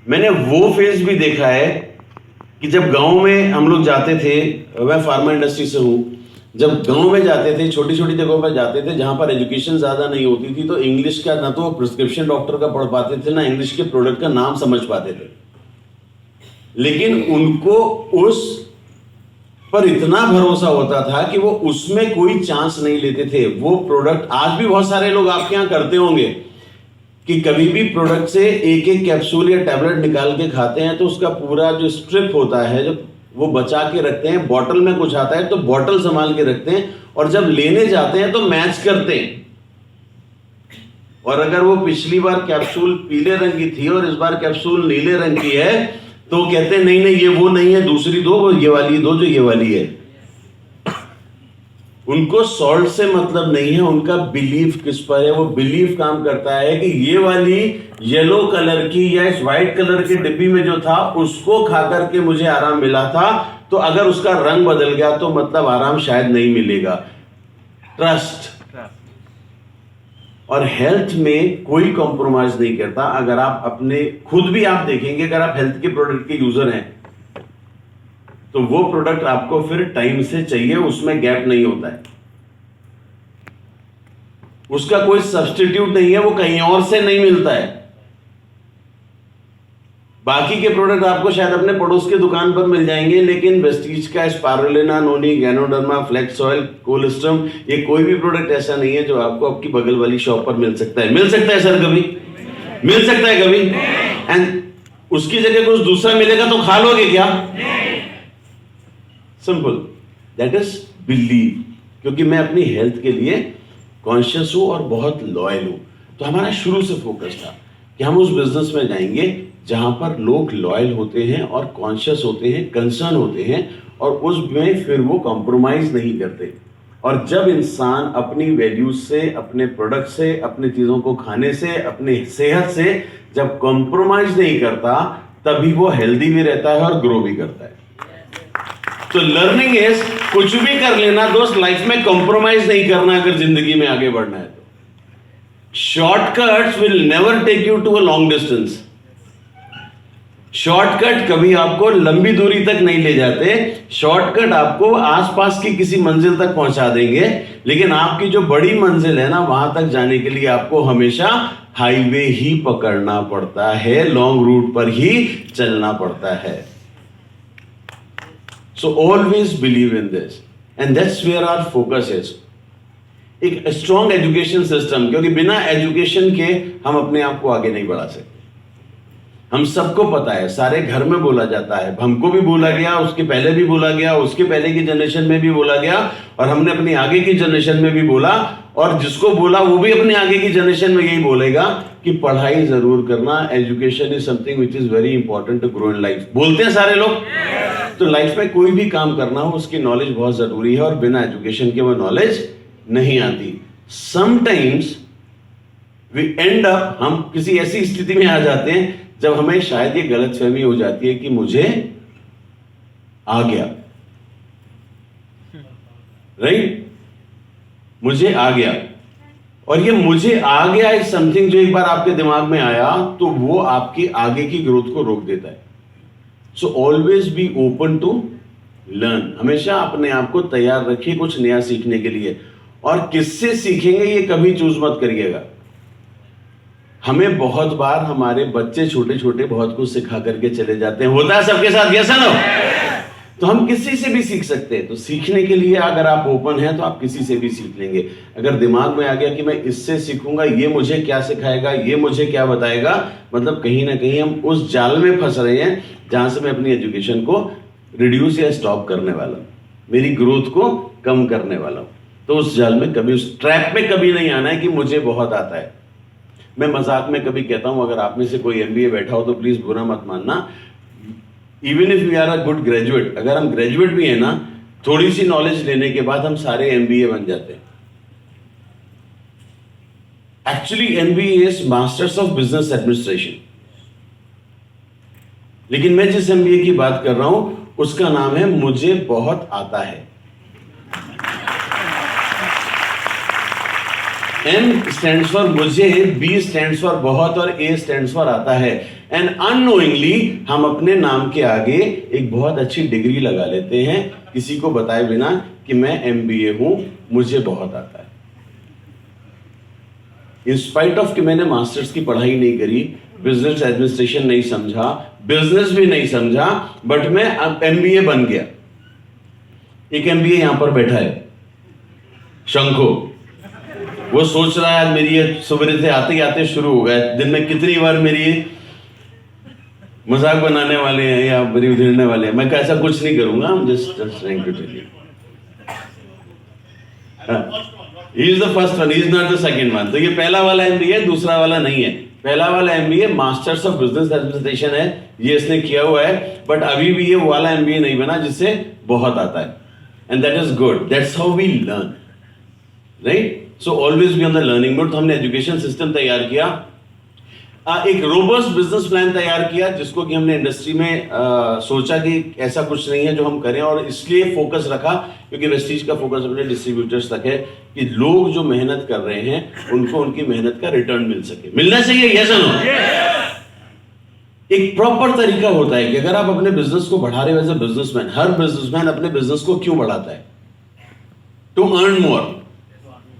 मैंने वो फेज भी देखा है कि जब गांव में हम लोग जाते थे, मैं फार्मा इंडस्ट्री से हूं, जब गांव में जाते थे, छोटी छोटी जगहों पर जाते थे जहां पर एजुकेशन ज्यादा नहीं होती थी, तो इंग्लिश का ना तो प्रिस्क्रिप्शन डॉक्टर का पढ़ पाते थे, ना इंग्लिश के प्रोडक्ट का नाम समझ पाते थे, लेकिन उनको उस पर इतना भरोसा होता था कि वो उसमें कोई चांस नहीं लेते थे। वो प्रोडक्ट आज भी बहुत सारे लोग आपके यहां करते होंगे कि कभी भी प्रोडक्ट से एक एक कैप्सूल या टैबलेट निकाल के खाते हैं तो उसका पूरा जो स्ट्रिप होता है जो वो बचा के रखते हैं, बॉटल में कुछ आता है तो बॉटल संभाल के रखते हैं, और जब लेने जाते हैं तो मैच करते हैं। और अगर वो पिछली बार कैप्सूल पीले रंग की थी और इस बार कैप्सूल नीले रंग की है तो कहते हैं नहीं नहीं ये वो नहीं है, दूसरी दो, वो ये वाली दो जो ये वाली है। उनको सॉल्ट से मतलब नहीं है, उनका बिलीफ किस पर है। वो बिलीफ काम करता है कि ये वाली येलो कलर की या इस व्हाइट कलर की डिब्बी में जो था उसको खा करके मुझे आराम मिला था, तो अगर उसका रंग बदल गया तो मतलब आराम शायद नहीं मिलेगा। ट्रस्ट। और हेल्थ में कोई कॉम्प्रोमाइज नहीं करता। अगर आप अपने खुद भी आप देखेंगे, अगर आप हेल्थ के प्रोडक्ट के यूजर हैं तो वो प्रोडक्ट आपको फिर टाइम से चाहिए, उसमें गैप नहीं होता है, उसका कोई सब्स्टिट्यूट नहीं है, वो कहीं और से नहीं मिलता है। बाकी के प्रोडक्ट आपको शायद अपने पड़ोस के दुकान पर मिल जाएंगे, लेकिन वेस्टीज का स्पारुलिना, नोनी, गैनोडर्मा, फ्लेक्स ऑयल, कोलेस्ट्रम, ये कोई भी प्रोडक्ट ऐसा नहीं है जो आपको आपकी बगल वाली शॉप पर मिल सकता है। मिल सकता है सर कभी? मिल सकता है कभी? एंड उसकी जगह कुछ दूसरा मिलेगा तो खा लोगे क्या? Simple, that is believe. क्योंकि मैं अपनी हेल्थ के लिए कॉन्शियस हूं और बहुत लॉयल हूं, तो हमारा शुरू से फोकस था कि हम उस बिजनेस में जाएंगे जहां पर लोग लॉयल होते हैं और कॉन्शियस होते हैं, कंसर्न होते हैं, और उसमें फिर वो कॉम्प्रोमाइज नहीं करते। और जब इंसान अपनी वैल्यूज से, अपने प्रोडक्ट से, अपनी चीजों को खाने से, अपनी सेहत से जब कॉम्प्रोमाइज नहीं करता, तभी वो हेल्दी भी रहता है और ग्रो भी करता है। तो लर्निंग इज, कुछ भी कर लेना दोस्त, लाइफ में कॉम्प्रोमाइज नहीं करना अगर जिंदगी में आगे बढ़ना है तो। Shortcuts will never take you to a long distance. Shortcut कभी आपको लंबी दूरी तक नहीं ले जाते। शॉर्टकट आपको आसपास की किसी मंजिल तक पहुंचा देंगे, लेकिन आपकी जो बड़ी मंजिल है ना, वहां तक जाने के लिए आपको हमेशा हाईवे ही पकड़ना पड़ता है, लॉन्ग रूट पर ही चलना पड़ता है। So always believe in this, and that's where our focus is. एक स्ट्रॉन्ग एजुकेशन सिस्टम, क्योंकि बिना एजुकेशन के हम अपने आप को आगे नहीं बढ़ा सकते। हम सबको पता है, सारे घर में बोला जाता है, हमको भी बोला गया, उसके पहले भी बोला गया, उसके पहले की जनरेशन में भी बोला गया, और हमने अपनी आगे की जनरेशन में भी बोला, और जिसको बोला वो भी अपने आगे की जनरेशन में यही बोलेगा कि पढ़ाई जरूर करना, education is something which is very important to grow in life. बोलते हैं सारे लोग। तो लाइफ में कोई भी काम करना हो उसकी नॉलेज बहुत जरूरी है, और बिना एजुकेशन के वो नॉलेज नहीं आती। समटाइम्स वी एंड अप, हम किसी ऐसी स्थिति में आ जाते हैं जब हमें शायद ये गलतफहमी हो जाती है कि मुझे आ गया, राइट? मुझे आ गया, और ये मुझे आ गया इज समथिंग जो एक बार आपके दिमाग में आया तो वो आपकी आगे की ग्रोथ को रोक देता है। So always be open to learn. हमेशा अपने आप को तैयार रखिए कुछ नया सीखने के लिए, और किससे सीखेंगे ये कभी चूज मत करिएगा। हमें बहुत बार हमारे बच्चे छोटे छोटे बहुत कुछ सिखा करके चले जाते हैं, होता है सबके साथ, यस नो? तो हम किसी से भी सीख सकते हैं। तो सीखने के लिए अगर आप ओपन हैं तो आप किसी से भी सीख लेंगे। अगर दिमाग में आ गया कि मैं इससे सीखूंगा, ये मुझे क्या सिखाएगा, ये मुझे क्या बताएगा, मतलब कहीं ना कहीं हम उस जाल में फंस रहे हैं जहां से मैं अपनी एजुकेशन को रिड्यूस या स्टॉप करने वाला हूं, मेरी ग्रोथ को कम करने वाला हूं। तो उस जाल में कभी, उस ट्रैप में कभी नहीं आना है कि मुझे बहुत आता है। मैं मजाक में कभी कहता हूं, अगर आप में से कोई MBA बैठा हो तो प्लीज बुरा मत मानना। Even if we are a good graduate, अगर हम ग्रेजुएट भी है ना, थोड़ी सी नॉलेज लेने के बाद हम सारे MBA बन जाते हैं। Actually MBA is masters of business administration, लेकिन मैं जिस MBA की बात कर रहा हूं उसका नाम है मुझे बहुत आता है। M stands for मुझे, B stands for बहुत और A stands for आता है। एंड अननोइंगली हम अपने नाम के आगे एक बहुत अच्छी डिग्री लगा लेते हैं किसी को बताए बिना कि मैं MBA हूं, मुझे बहुत आता है। इन स्पाइट ऑफ कि मैंने मास्टर्स की पढ़ाई नहीं करी, बिजनेस एडमिनिस्ट्रेशन नहीं समझा, बिजनेस भी नहीं समझा, बट मैं अब MBA बन गया। एक MBA यहां पर बैठा है, शंखो। वो सोच रहा है आज मेरी ये सवेरे से आते ही आते शुरू हो गया, दिन में कितनी बार मेरी मजाक बनाने वाले हैं या मेरी उधेड़ने वाले हैं। मैं ऐसा कुछ नहीं करूंगा, just trying to tell you. He is the first one, he is not the second one. तो ये पहला वाला MBA, दूसरा वाला नहीं है। पहला वाला MBA masters of business administration है, ये इसने किया हुआ है, बट अभी भी ये वाला MBA नहीं बना जिससे बहुत आता है। And that is good, that's how we learn, right? So always be on the learning mode. तो हमने एजुकेशन सिस्टम तैयार किया, एक रोबस्ट बिजनेस प्लान तैयार किया, जिसको कि हमने इंडस्ट्री में सोचा कि ऐसा कुछ नहीं है जो हम करें, और इसलिए फोकस रखा क्योंकि वेस्टीज का फोकस अपने डिस्ट्रीब्यूटर्स तक है कि लोग जो मेहनत कर रहे हैं उनको उनकी मेहनत का रिटर्न मिल सके। मिलना चाहिए, यस और नो? एक प्रॉपर तरीका होता है कि अगर आप अपने बिजनेस को बढ़ा रहे हो एज अ बिजनेसमैन, हर बिजनेसमैन अपने बिजनेस को क्यों बढ़ाता है? To earn more.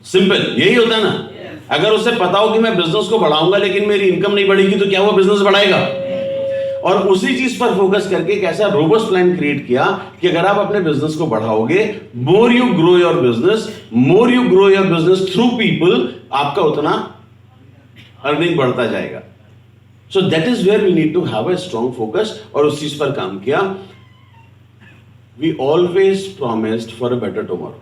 सिंपल, यही होता है ना। अगर उसे पता हो कि मैं बिजनेस को बढ़ाऊंगा लेकिन मेरी इनकम नहीं बढ़ेगी तो क्या वो बिजनेस बढ़ाएगा? और उसी चीज पर फोकस करके एक ऐसा रोबस्ट प्लान क्रिएट किया कि अगर आप अपने बिजनेस को बढ़ाओगे, more you grow your business through people, आपका उतना अर्निंग बढ़ता जाएगा। So that is where we need to have a strong focus, और उस चीज पर काम किया। We always promised for a better tomorrow.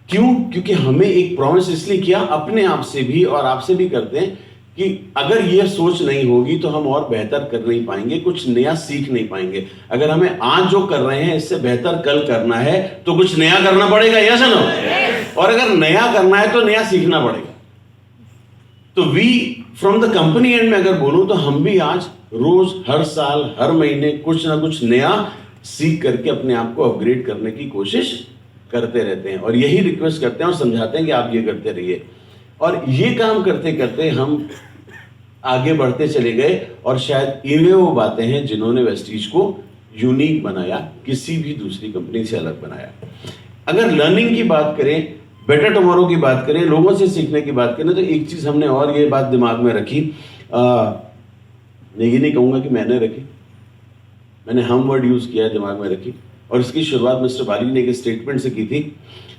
क्यों? क्योंकि हमें एक प्रॉमिस इसलिए किया, अपने आप से भी और आपसे भी करते हैं कि अगर यह सोच नहीं होगी तो हम और बेहतर कर नहीं पाएंगे, कुछ नया सीख नहीं पाएंगे। अगर हमें आज जो कर रहे हैं इससे बेहतर कल करना है तो कुछ नया करना पड़ेगा, यस और नो? और अगर नया करना है तो नया सीखना पड़ेगा। तो we from the company end में अगर बोलूं तो हम भी आज रोज, हर साल, हर महीने कुछ ना कुछ नया सीख करके अपने आप को अपग्रेड करने की कोशिश करते रहते हैं, और यही रिक्वेस्ट करते हैं और समझाते हैं कि आप ये करते रहिए। और ये काम करते करते हम आगे बढ़ते चले गए, और शायद इन्हें वो बातें हैं जिन्होंने वेस्टीज को यूनिक बनाया, किसी भी दूसरी कंपनी से अलग बनाया। अगर लर्निंग की बात करें, बेटर टुमारो की बात करें, लोगों से सीखने की बात करें, तो एक चीज हमने और ये बात दिमाग में रखी, मैं ये नहीं कहूंगा कि मैंने रखी, मैंने हम वर्ड यूज किया, दिमाग में रखी। और इसकी शुरुआत मिस्टर बाली ने एक स्टेटमेंट से की थी।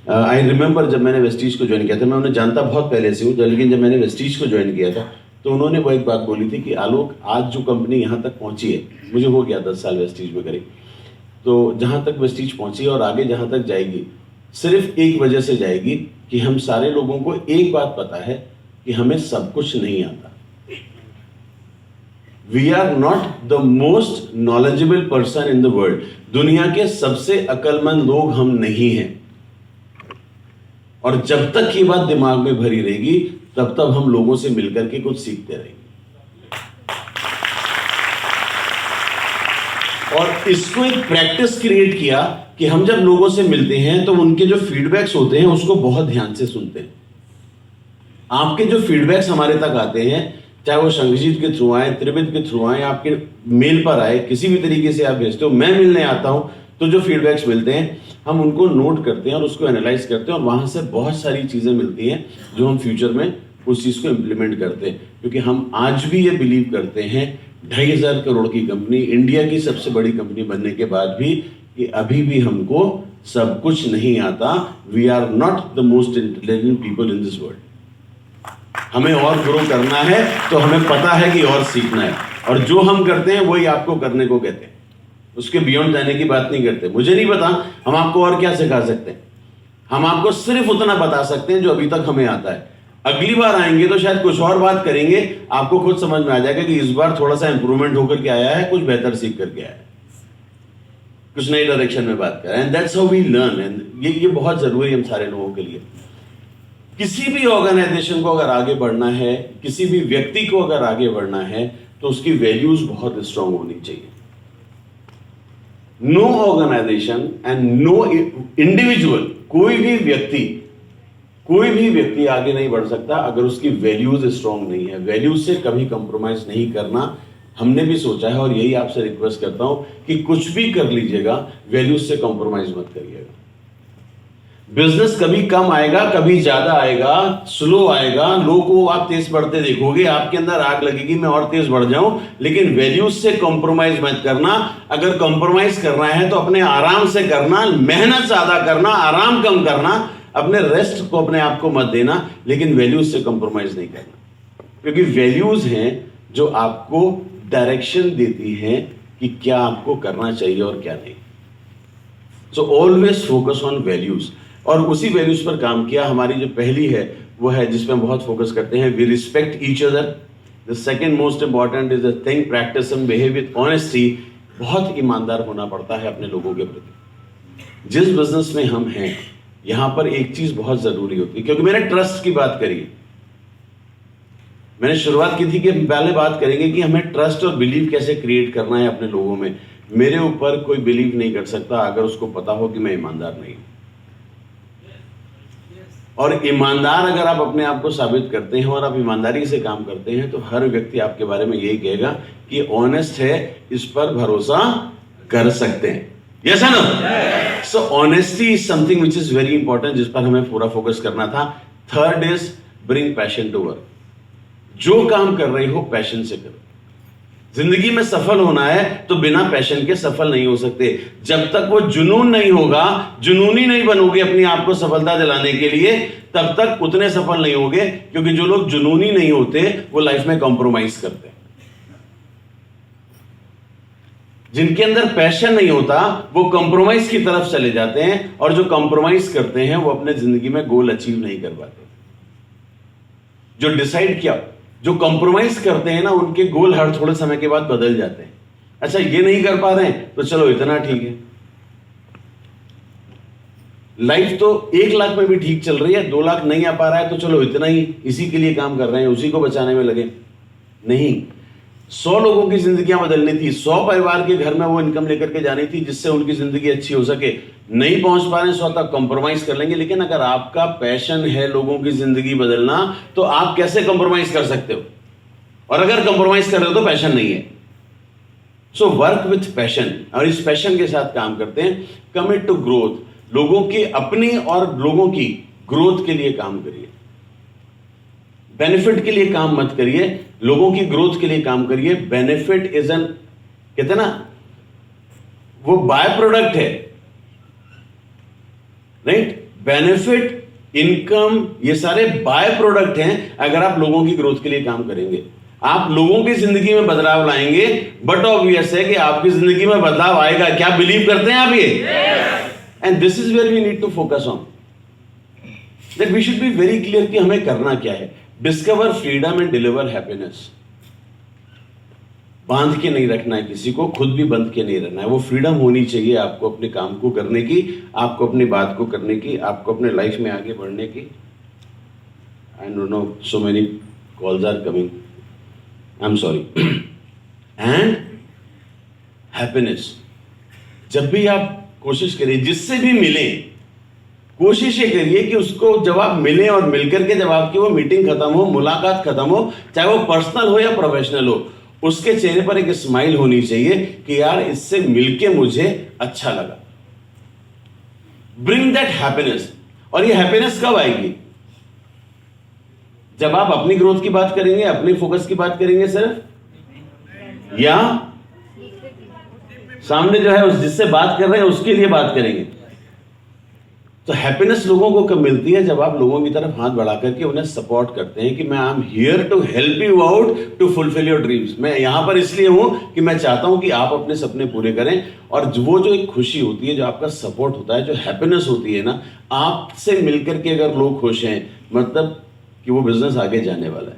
आई रिमेंबर जब मैंने वेस्टीज को ज्वाइन किया था, मैं उन्हें जानता बहुत पहले से हूँ, लेकिन जब मैंने वेस्टीज को ज्वाइन किया था तो उन्होंने वो एक बात बोली थी कि आलोक, आज जो कंपनी यहाँ तक पहुंची है, मुझे हो गया 10 साल वेस्टीज में करीब, तो जहाँ तक वेस्टीज पहुंची और आगे जहाँ तक जाएगी, सिर्फ एक वजह से जाएगी कि हम सारे लोगों को एक बात पता है कि हमें सब कुछ नहीं आता। We are not the most knowledgeable person in the world. दुनिया के सबसे अक्लमंद लोग हम नहीं हैं, और जब तक ये बात दिमाग में भरी रहेगी तब तक हम लोगों से मिलकर के कुछ सीखते रहेंगे। और इसको एक प्रैक्टिस क्रिएट किया कि हम जब लोगों से मिलते हैं तो उनके जो फीडबैक्स होते हैं उसको बहुत ध्यान से सुनते हैं। आपके जो फीडबैक्स हमारे तक आते हैं, चाहे वो शंखजीत के थ्रू आए, त्रिविद के थ्रू आए, आपके मेल पर आए, किसी भी तरीके से आप भेजते हो, मैं मिलने आता हूं, तो जो फीडबैक्स मिलते हैं हम उनको नोट करते हैं और उसको एनालाइज करते हैं, और वहां से बहुत सारी चीजें मिलती हैं जो हम फ्यूचर में उस चीज को इम्प्लीमेंट करते हैं। क्योंकि हम आज भी ये बिलीव करते हैं, 2500 करोड़ की कंपनी, इंडिया की सबसे बड़ी कंपनी बनने के बाद भी, कि अभी भी हमको सब कुछ नहीं आता। We are not the most intelligent people in this world. हमें और ग्रो करना है तो हमें पता है कि और सीखना है, और जो हम करते हैं वही आपको करने को कहते हैं, उसके बियॉन्ड जाने की बात नहीं करते। मुझे नहीं पता हम आपको और क्या सिखा सकते हैं, हम आपको सिर्फ उतना बता सकते हैं जो अभी तक हमें आता है। अगली बार आएंगे तो शायद कुछ और बात करेंगे, आपको खुद समझ में आ जाएगा कि इस बार थोड़ा सा इंप्रूवमेंट होकर के आया है, कुछ बेहतर सीख करके आया है, कुछ नई डायरेक्शन में बात कर रहे हैं। And that's how we learn. And ये बहुत जरूरी है हम सारे लोगों के लिए। किसी भी ऑर्गेनाइजेशन को अगर आगे बढ़ना है, किसी भी व्यक्ति को अगर आगे बढ़ना है, तो उसकी वैल्यूज बहुत स्ट्रांग होनी चाहिए। No organization and no individual, कोई भी व्यक्ति आगे नहीं बढ़ सकता अगर उसकी वैल्यूज स्ट्रांग नहीं है। वैल्यूज से कभी कंप्रोमाइज नहीं करना हमने भी सोचा है, और यही आपसे रिक्वेस्ट करता हूं कि कुछ भी कर लीजिएगा, वैल्यूज से कंप्रोमाइज मत करिएगा। बिजनेस कभी कम आएगा, कभी ज्यादा आएगा, स्लो आएगा, लोगों को आप तेज बढ़ते देखोगे, आपके अंदर आग लगेगी मैं और तेज बढ़ जाऊं, लेकिन वैल्यूज से कॉम्प्रोमाइज मत करना। अगर कॉम्प्रोमाइज करना है तो अपने आराम से करना, मेहनत ज्यादा करना, आराम कम करना, अपने रेस्ट को अपने आप को मत देना, लेकिन वैल्यूज से कॉम्प्रोमाइज नहीं करना, क्योंकि वैल्यूज हैं जो आपको डायरेक्शन देती हैं कि क्या आपको करना चाहिए और क्या नहीं। So always focus on values, और उसी वैल्यूज पर काम किया। हमारी जो पहली है वो है जिसमें हम बहुत फोकस करते हैं, we respect each other. The second most important is the think, practice and behave with honesty. बहुत ईमानदार होना पड़ता है अपने लोगों के प्रति। जिस बिजनेस में हम हैं यहां पर एक चीज बहुत जरूरी होती है, क्योंकि मैंने ट्रस्ट की बात करी, मैंने शुरुआत की थी कि हम पहले बात करेंगे कि हमें ट्रस्ट और बिलीव कैसे क्रिएट करना है अपने लोगों में। मेरे ऊपर कोई बिलीव नहीं कर सकता अगर उसको पता हो कि मैं ईमानदार नहीं हूं, और ईमानदार अगर आप अपने आप को साबित करते हैं और आप ईमानदारी से काम करते हैं तो हर व्यक्ति आपके बारे में यही कहेगा कि ऑनेस्ट है, इस पर भरोसा कर सकते हैं। यस और no? So honesty is something which is very important, जिस पर हमें पूरा फोकस करना था। Third is bring passion to work. जो काम कर रहे हो पैशन से करो। जिंदगी में सफल होना है तो बिना पैशन के सफल नहीं हो सकते। जब तक वो जुनून नहीं होगा, जुनूनी नहीं बनोगे अपने आप को सफलता दिलाने के लिए, तब तक उतने सफल नहीं होगे, क्योंकि जो लोग जुनूनी नहीं होते वो लाइफ में कॉम्प्रोमाइज करते हैं। जिनके अंदर पैशन नहीं होता वो कॉम्प्रोमाइज की तरफ चले जाते हैं, और जो कॉम्प्रोमाइज करते हैं वो अपने जिंदगी में गोल अचीव नहीं कर पाते। जो डिसाइड किया, जो कॉम्प्रोमाइज करते हैं ना, उनके गोल हर थोड़े समय के बाद बदल जाते हैं। अच्छा ये नहीं कर पा रहे हैं तो चलो इतना ठीक है, लाइफ तो 1 लाख में भी ठीक चल रही है, 2 लाख नहीं आ पा रहा है तो चलो इतना ही, इसी के लिए काम कर रहे हैं, उसी को बचाने में लगे। नहीं, 100 लोगों की जिंदगियां बदलनी थी, 100 परिवार के घर में वो इनकम लेकर के जानी थी जिससे उनकी जिंदगी अच्छी हो सके। नहीं पहुंच पा रहे 100 तक, कॉम्प्रोमाइज कर लेंगे। लेकिन अगर आपका पैशन है लोगों की जिंदगी बदलना, तो आप कैसे कॉम्प्रोमाइज कर सकते हो? और अगर कॉम्प्रोमाइज कर रहे हो तो पैशन नहीं है। सो वर्क विथ पैशन, और इस पैशन के साथ काम करते हैं। कमिट टू ग्रोथ, लोगों की अपनी और लोगों की ग्रोथ के लिए काम करिए। बेनिफिट के लिए काम मत करिए, लोगों की ग्रोथ के लिए काम करिए। बेनिफिट इज एन, कहते ना, वो बाय प्रोडक्ट है, राइट? बेनिफिट, इनकम, ये सारे बाय प्रोडक्ट हैं अगर आप लोगों की ग्रोथ के लिए काम करेंगे। आप लोगों की जिंदगी में बदलाव लाएंगे, बट ऑब्वियस है कि आपकी जिंदगी में बदलाव आएगा। क्या बिलीव करते हैं आप ये? And this is where we need to focus on, that we should be very clear कि हमें करना क्या है। Discover freedom and deliver happiness. बांध के नहीं रखना है किसी को, खुद भी बंध के नहीं रहना है। वो फ्रीडम होनी चाहिए आपको अपने काम को करने की, आपको अपनी बात को करने की, आपको अपने लाइफ में आगे बढ़ने की। I don't know, so many calls are coming, I am sorry. And happiness, जब भी आप कोशिश करिए, जिससे भी मिले, कोशिश ये करिए कि उसको जब आप मिले और मिलकर के जब आपकी वो मीटिंग खत्म हो, मुलाकात खत्म हो, चाहे वो पर्सनल हो या प्रोफेशनल हो, उसके चेहरे पर एक स्माइल होनी चाहिए कि यार इससे मिलके मुझे अच्छा लगा। Bring that happiness. और ये हैप्पीनेस कब आएगी? जब आप अपनी ग्रोथ की बात करेंगे, अपनी फोकस की बात करेंगे सिर्फ, या सामने जो है उस जिससे बात कर रहे हैं उसके लिए बात करेंगे? तो हैप्पीनेस लोगों को कब मिलती है? जब आप लोगों की तरफ हाथ बढ़ा करके उन्हें सपोर्ट करते हैं कि मैं I am here to help you out to fulfil your dreams. मैं यहां पर इसलिए हूं कि मैं चाहता हूं कि आप अपने सपने पूरे करें। और वो जो एक खुशी होती है, जो आपका सपोर्ट होता है, जो हैप्पीनेस होती है ना, आपसे मिलकर के अगर लोग खुश हैं, मतलब कि वो बिजनेस आगे जाने वाला है।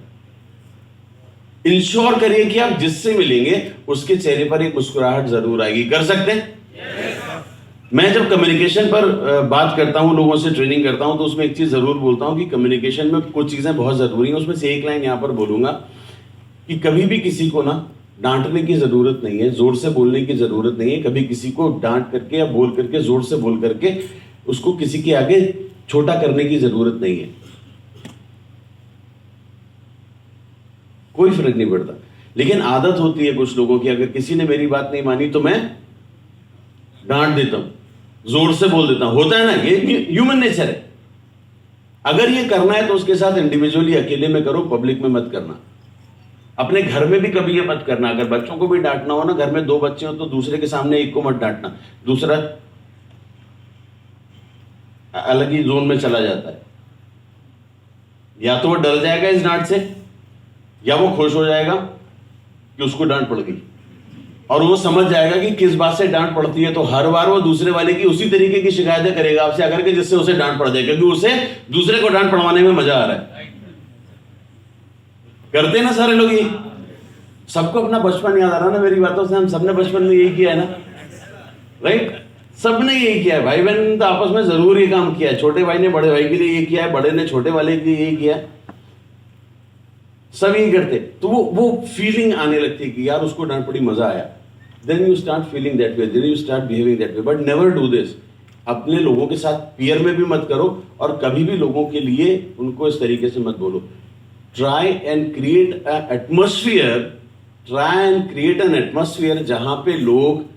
इंश्योर करिए कि आप जिससे मिलेंगे उसके चेहरे पर एक मुस्कुराहट जरूर आएगी। कर सकते हैं? मैं जब कम्युनिकेशन पर बात करता हूं, लोगों से ट्रेनिंग करता हूं, तो उसमें एक चीज जरूर बोलता हूं कि कम्युनिकेशन में कुछ चीजें बहुत जरूरी हैं। उसमें से एक लाइन यहां पर बोलूंगा कि कभी भी किसी को ना डांटने की जरूरत नहीं है, जोर से बोलने की जरूरत नहीं है। कभी किसी को डांट करके या बोल करके, जोर से बोल करके उसको किसी के आगे छोटा करने की जरूरत नहीं है, कोई फर्क नहीं पड़ता। लेकिन आदत होती है कुछ लोगों की, अगर किसी ने मेरी बात नहीं मानी तो मैं डांट देता हूं, जोर से बोल देता हूं। होता है ना, ये ह्यूमन नेचर है। अगर ये करना है तो उसके साथ इंडिविजुअली अकेले में करो, पब्लिक में मत करना। अपने घर में भी कभी ये मत करना। अगर बच्चों को भी डांटना हो ना, घर में 2 बच्चे हो तो दूसरे के सामने एक को मत डांटना, दूसरा अलग ही जोन में चला जाता है। या तो वो डर जाएगा इस डांट से, या वो खुश हो जाएगा कि उसको डांट पड़ गई, और वो समझ जाएगा कि किस बात से डांट पड़ती है। तो हर बार वो दूसरे वाले की उसी तरीके की शिकायतें करेगा आपसे आकर के, जिससे उसे डांट पड़ जाए, क्योंकि उसे दूसरे को डांट पड़वाने में मजा आ रहा है। करते हैं ना सारे लोग ये। सबको अपना बचपन याद आ रहा है ना मेरी बातों से। हम सबने बचपन में यही किया है ना, राइट? सबने यही किया है। भाई बहन ने तो आपस में जरूर ये काम किया है। छोटे भाई ने बड़े भाई के लिए ये किया है, बड़े ने छोटे वाले के लिए यही किया है, सब यही करते। तो वो फीलिंग आने लगती है कि यार उसको डांट पड़ी, मजा आया। Then you start feeling that way, then you start behaving that way. But never do this. अपने लोगों के साथ पीयर में भी मत करो, और कभी भी लोगों के लिए उनको इस तरीके से मत बोलो। Try and create an atmosphere जहां पे लोग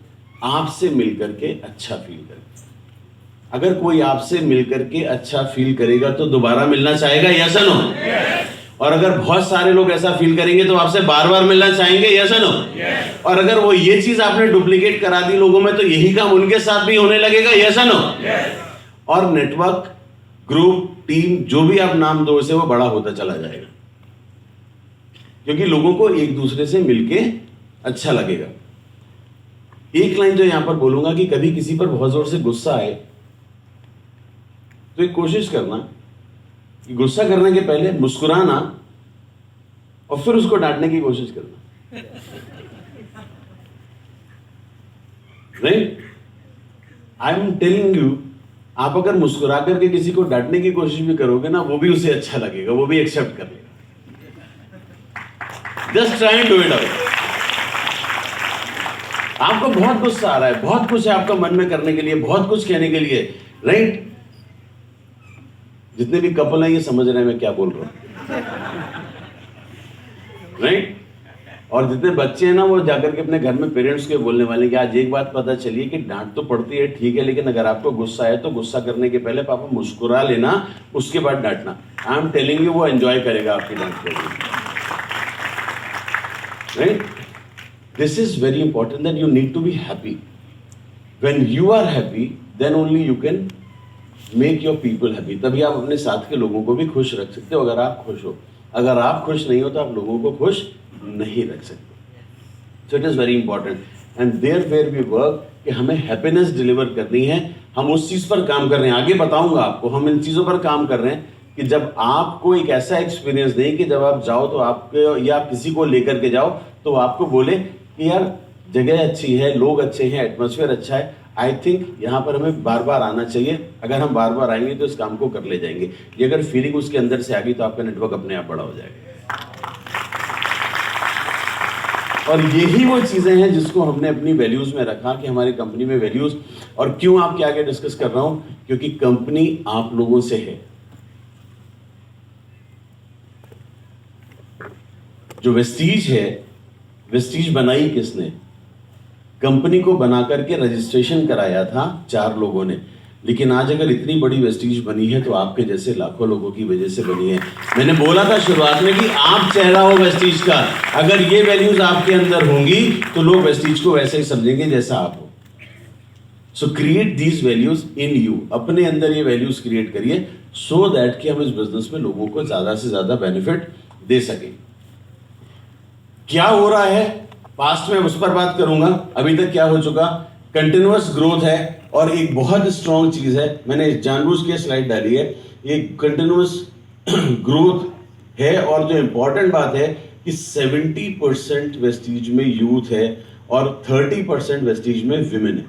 आपसे मिलकर के अच्छा फील करें। अगर कोई आपसे मिलकर के अच्छा फील करेगा तो दोबारा मिलना चाहेगा, यस और नो? और अगर बहुत सारे लोग ऐसा फील करेंगे तो आपसे बार बार मिलना चाहेंगे, यस और नो? और अगर वो ये चीज आपने डुप्लीकेट करा दी लोगों में, तो यही काम उनके साथ भी होने लगेगा, यस और नो? और नेटवर्क, ग्रुप, टीम, जो भी आप नाम दो इसे, वो बड़ा होता चला जाएगा, क्योंकि लोगों को एक दूसरे से मिलके अच्छा लगेगा। एक लाइन जो यहां पर बोलूंगा कि कभी किसी पर बहुत जोर से गुस्सा आए तो एक कोशिश करना कि गुस्सा करने के पहले मुस्कुराना और फिर उसको डांटने की कोशिश करना, right? I am telling you, आप अगर मुस्कुरा करके किसी को डांटने की कोशिश भी करोगे ना, वो भी उसे अच्छा लगेगा, वो भी एक्सेप्ट कर लेगा। Just try and do it out. आपको बहुत गुस्सा आ रहा है, बहुत कुछ है आपका मन में करने के लिए, बहुत कुछ कहने के लिए, राइट? जितने भी कपल हैं ये समझ रहे हैं मैं क्या बोल रहा हूं, राइट? और जितने बच्चे हैं ना, वो जाकर के अपने घर में पेरेंट्स के बोलने वाले कि आज एक बात पता चलिए कि डांट तो पड़ती है, ठीक है, लेकिन अगर आपको गुस्सा है तो गुस्सा करने के पहले पापा मुस्कुरा लेना, उसके बाद डांटना। आई एम टेलिंग यू, वो एंजॉय करेगा आपकी डांट को, right? This is very important that you need to be happy. When you are happy, then only you can make your people happy. तभी आप अपने साथ के लोगों को भी खुश रख सकते हो, अगर आप खुश हो। अगर आप खुश नहीं हो तो आप लोगों को खुश नहीं रख सकते। So it is very important. And there where we work, कि हमें हैप्पीनेस डिलीवर करनी है, हम उस चीज पर काम कर रहे हैं। आगे बताऊंगा आपको, हम इन चीजों पर काम कर रहे हैं कि जब आपको एक ऐसा एक्सपीरियंस दें कि जब आप जाओ तो आपके, या आप किसी को लेकर के जाओ तो आपको बोले कि यार जगह अच्छी है, लोग अच्छे हैं, एटमॉस्फेयर अच्छा है। आई थिंक यहाँ पर हमें बार बार आना चाहिए। अगर हम बार बार आएंगे तो इस काम को कर ले जाएंगे। ये अगर फीलिंग उसके अंदर से आ गई तो आपका नेटवर्क अपने आप बड़ा हो जाएगा। और यही वो चीजें हैं जिसको हमने अपनी वैल्यूज में रखा कि हमारी कंपनी में वैल्यूज। और क्यों आपके आगे डिस्कस कर रहा हूं? क्योंकि कंपनी आप लोगों से है। जो वेस्टीज है, वेस्टीज बनाई किसने? कंपनी को बना करके रजिस्ट्रेशन कराया था 4 लोगों ने। लेकिन आज अगर इतनी बड़ी वेस्टीज बनी है तो आपके जैसे लाखों लोगों की वजह से बनी है। मैंने बोला था शुरुआत में कि आप चेहरा हो वेस्टीज का। अगर ये वैल्यूज आपके अंदर होंगी तो लोग वेस्टीज को वैसे ही समझेंगे जैसा आप हो। सो create these values in you. अपने अंदर ये वैल्यूज क्रिएट करिए सो दैट कि हम इस बिजनेस में लोगों को ज्यादा से ज्यादा बेनिफिट दे सकें। क्या हो रहा है पास्ट में, उस पर बात करूंगा। अभी तक क्या हो चुका? कंटिन्यूअस ग्रोथ है और एक बहुत स्ट्रॉन्ग चीज है, मैंने जानबूझ के स्लाइड डाली है, ये कंटिन्यूअस ग्रोथ है। और जो इंपॉर्टेंट बात है कि 70% वेस्टीज में यूथ है और 30% वेस्टीज में विमेन है।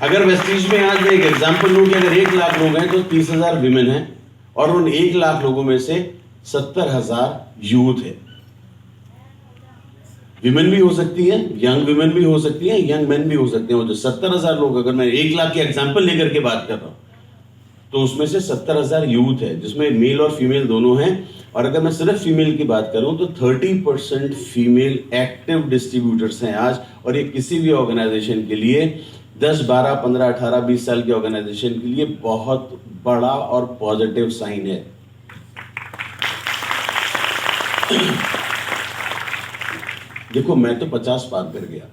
अगर वेस्टीज में आज मैं एक एग्जांपल लूं कि अगर 1 लाख लोग हैं तो 30,000 विमेन है और उन 1 लाख लोगों में से 70,000 यूथ है। विमेन भी हो सकती है, यंग विमेन भी हो सकती है, यंग मैन भी हो सकते हैं। जो 70,000 लोग, अगर मैं 1 लाख की एग्जाम्पल लेकर के बात कर रहा हूं, तो उसमें से 70,000 यूथ है, जिसमें मेल और फीमेल दोनों हैं। और अगर मैं सिर्फ फीमेल की बात करूं तो 30% फीमेल एक्टिव डिस्ट्रीब्यूटर्स हैं आज। और ये किसी भी ऑर्गेनाइजेशन के लिए, 10, 12, 15, 18, 20 साल के ऑर्गेनाइजेशन के लिए बहुत बड़ा और पॉजिटिव साइन है। देखो, मैं तो 50 पार कर गया,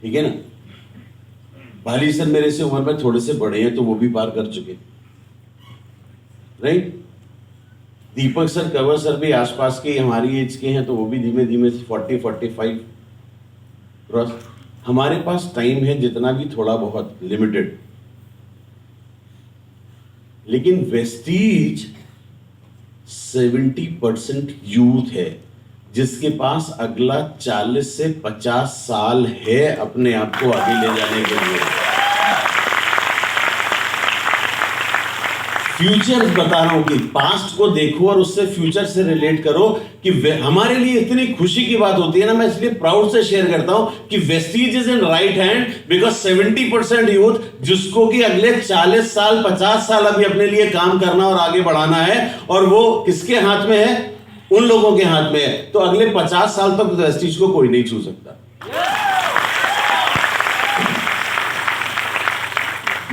ठीक है ना। भाली सर मेरे से उम्र में थोड़े से बड़े हैं, तो वो भी पार कर चुके, राइट। दीपक सर, कंवर सर भी आसपास के हमारी एज के हैं, तो वो भी धीमे धीमे 40, 45 क्रॉस। हमारे पास टाइम है जितना भी, थोड़ा बहुत लिमिटेड, लेकिन वेस्टीज 70% यूथ है, जिसके पास अगला 40 से 50 साल है अपने आप को आगे ले जाने के लिए। फ्यूचर बता रहा हूं कि पास्ट को देखो और उससे फ्यूचर से रिलेट करो कि हमारे लिए इतनी खुशी की बात होती है ना। मैं इसलिए प्राउड से शेयर करता हूं कि Vestige is in right hand, because 70% youth जिसको कि अगले 40 साल 50 साल अभी अपने लिए काम करना और आगे बढ़ाना है, और वो किसके हाथ में है? उन लोगों के हाथ में है। तो अगले 50 साल तक वेस्टीज को कोई नहीं छू सकता।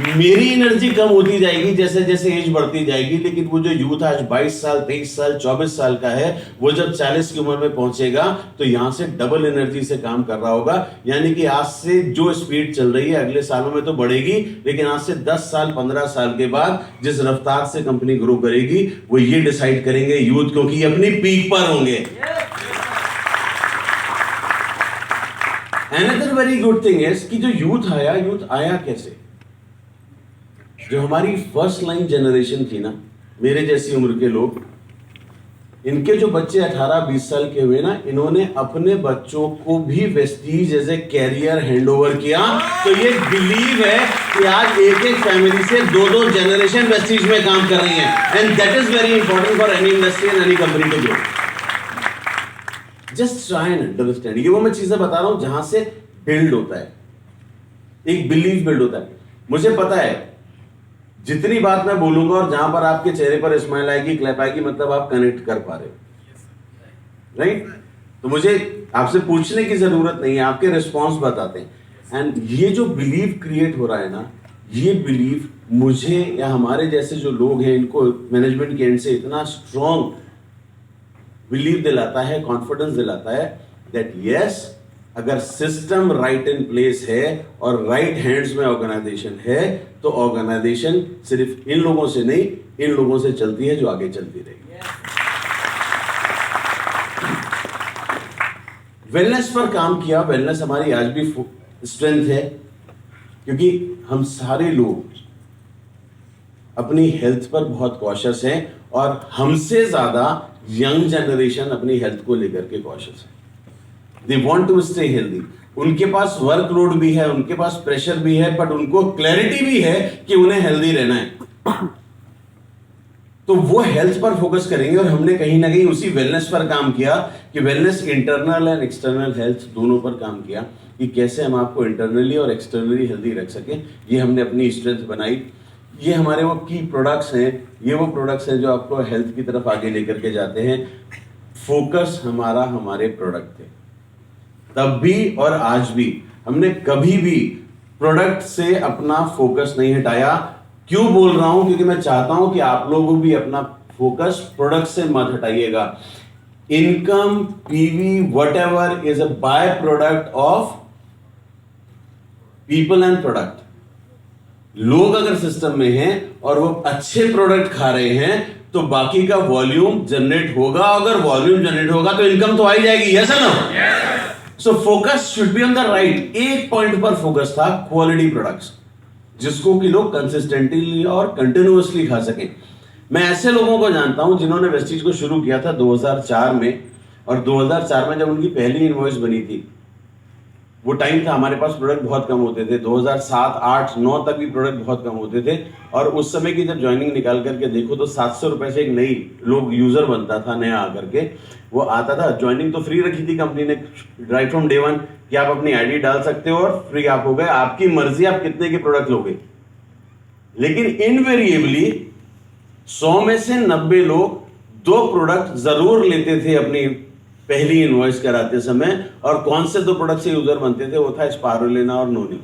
मेरी एनर्जी कम होती जाएगी जैसे जैसे एज बढ़ती जाएगी, लेकिन वो जो यूथ आज 22 साल 23 साल 24 साल का है, वो जब 40 की उम्र में पहुंचेगा तो यहां से डबल एनर्जी से काम कर रहा होगा। यानी कि आज से जो स्पीड चल रही है अगले सालों में तो बढ़ेगी, लेकिन आज से 10 साल 15 साल के बाद जिस रफ्तार से कंपनी ग्रो करेगी वो ये डिसाइड करेंगे यूथ, क्योंकि अपनी पीक पर होंगे। Another very good thing is कि जो यूथ आया कैसे? जो हमारी फर्स्ट लाइन जनरेशन थी ना, मेरे जैसी उम्र के लोग, इनके जो बच्चे 18-20 साल के हुए ना, इन्होंने अपने बच्चों को भी Vestige as a career handover किया। तो ये बिलीव है कि आज एक एक फैमिली से 2-2 जनरेशन वेस्टीज में काम कर रही है, and that is very important for any industry and any company to grow. Just try and understand. ये वो मैं चीजें बता रहा हूं जहां से बिल्ड होता है, एक बिलीव बिल्ड होता है। मुझे पता है जितनी बात मैं बोलूंगा और जहां पर आपके चेहरे पर स्माइल आएगी, क्लैप आएगी, मतलब आप कनेक्ट कर पा रहे हो, राइट। तो मुझे आपसे पूछने की जरूरत नहीं है, आपके रिस्पॉन्स बताते हैं। एंड ये जो बिलीव क्रिएट हो रहा है ना, ये बिलीव मुझे या हमारे जैसे जो लोग हैं इनको मैनेजमेंट के एंड से इतना स्ट्रॉन्ग बिलीव दिलाता है, कॉन्फिडेंस दिलाता है दैट यस, अगर सिस्टम राइट इन प्लेस है और राइट हैंड्स में ऑर्गेनाइजेशन है, तो ऑर्गेनाइजेशन सिर्फ इन लोगों से नहीं, इन लोगों से चलती है जो आगे चलती रहेगी। वेलनेस पर काम किया। वेलनेस हमारी आज भी स्ट्रेंथ है, क्योंकि हम सारे लोग अपनी हेल्थ पर बहुत कॉशियस हैं, और हमसे ज्यादा यंग जनरेशन अपनी हेल्थ को लेकर के कॉशियस है। They want to stay healthy. उनके पास वर्कलोड भी है, उनके पास प्रेशर भी है, बट उनको क्लैरिटी भी है कि उन्हें हेल्दी रहना है, तो वो हेल्थ पर फोकस करेंगे। और हमने कहीं ना कहीं उसी वेलनेस पर काम किया कि wellness internal and external health दोनों पर काम किया, कि कैसे हम आपको इंटरनली और एक्सटर्नली हेल्दी रख सकें। ये हमने अपनी स्ट्रेंथ बनाई। ये हमारे वो की प्रोडक्ट्स हैं, ये वो प्रोडक्ट्स हैं जो आपको हेल्थ की तरफ आगे लेकर के जाते हैं। फोकस हमारे प्रोडक्ट थे तब भी और आज भी। हमने कभी भी प्रोडक्ट से अपना फोकस नहीं हटाया। क्यों बोल रहा हूं? क्योंकि मैं चाहता हूं कि आप लोग भी अपना फोकस प्रोडक्ट से मत हटाइएगा। Income, PV, whatever is a by product of people and product. लोग अगर सिस्टम में हैं और वो अच्छे प्रोडक्ट खा रहे हैं तो बाकी का वॉल्यूम जनरेट होगा। अगर वॉल्यूम जनरेट होगा तो इनकम तो आ ही जाएगी। यस और no? So focus should be on the right. एक पॉइंट पर फोकस था, क्वालिटी प्रोडक्ट्स, जिसको कि लोग कंसिस्टेंटली और कंटिन्यूअसली खा सकें। मैं ऐसे लोगों को जानता हूं जिन्होंने वेस्टीज को शुरू किया था 2004 में, और 2004 में जब उनकी पहली इनवॉइस बनी थी वो टाइम था हमारे पास प्रोडक्ट बहुत कम होते थे, 2007, 8, 9 तक भी प्रोडक्ट बहुत कम होते थे। और उस समय की जब ज्वाइनिंग निकाल करके देखो तो 700 रुपए से एक नई लोग यूजर बनता था, नया आकर के वो आता था। ज्वाइनिंग तो फ्री रखी थी कंपनी ने राइट फ्रॉम डे वन कि आप अपनी आईडी डाल सकते हो और फ्री आप हो गए, आपकी मर्जी आप कितने के प्रोडक्ट लोगे। लेकिन इनवेरिएबली 100 में से 90 लोग 2 प्रोडक्ट जरूर लेते थे अपनी पहली इनवॉइस कराते समय। और कौन से 2 प्रोडक्ट से यूजर बनते थे? वो था स्पारुलिना और नोनी।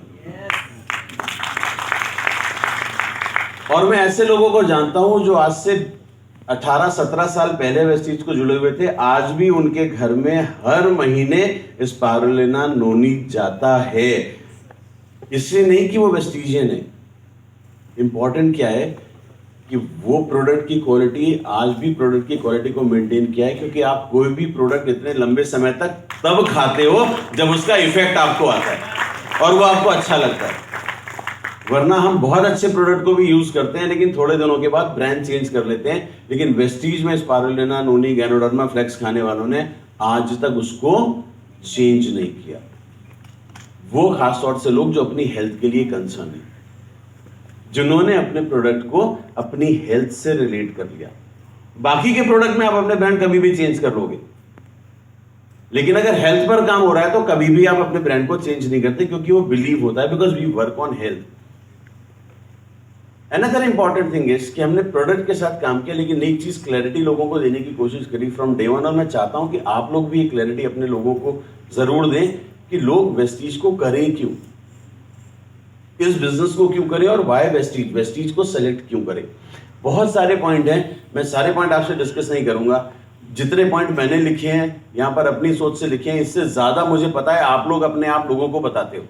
और मैं ऐसे लोगों को जानता हूं जो आज से 18-17 साल पहले वेस्टीज को जुड़े हुए थे, आज भी उनके घर में हर महीने स्पारुलिना नोनी जाता है। इसलिए नहीं कि वो वेस्टीजियन है, इंपॉर्टेंट क्या है कि वो प्रोडक्ट की क्वालिटी, आज भी प्रोडक्ट की क्वालिटी को मेंटेन किया है। क्योंकि आप कोई भी प्रोडक्ट इतने लंबे समय तक तब खाते हो जब उसका इफेक्ट आपको आता है और वो आपको अच्छा लगता है। वरना हम बहुत अच्छे प्रोडक्ट को भी यूज करते हैं लेकिन थोड़े दिनों के बाद ब्रांड चेंज कर लेते हैं। लेकिन वेस्टीज में स्पारुलिना, नोनी, गैनोडर्मा, फ्लेक्स खाने वालों ने आज तक उसको चेंज नहीं किया। वो खास तौर से लोग जो अपनी हेल्थ के लिए कंसर्न है, जिन्होंने अपने प्रोडक्ट को अपनी हेल्थ से रिलेट कर लिया। बाकी के प्रोडक्ट में आप अपने ब्रांड कभी भी चेंज कर लोगे, लेकिन अगर हेल्थ पर काम हो रहा है तो कभी भी आप अपने ब्रांड को चेंज नहीं करते, क्योंकि वो बिलीव होता है, because we work on health. Another important thing is कि हमने प्रोडक्ट के साथ काम किया, लेकिन एक चीज क्लैरिटी लोगों को देने की कोशिश करी फ्रॉम डे वन। और मैं चाहता हूं कि आप लोग भी ये क्लैरिटी अपने लोगों को जरूर दें कि लोग वेस्टीज को करें क्यों, इस बिजनेस को क्यों करें और वाई वेस्टीज, वेस्टीज को सेलेक्ट क्यों करें। बहुत सारे पॉइंट हैं, मैं सारे पॉइंट आपसे डिस्कस नहीं करूंगा। जितने पॉइंट मैंने लिखे हैं यहां पर अपनी सोच से लिखे हैं, इससे ज्यादा मुझे पता है आप लोग अपने आप लोगों को बताते हो।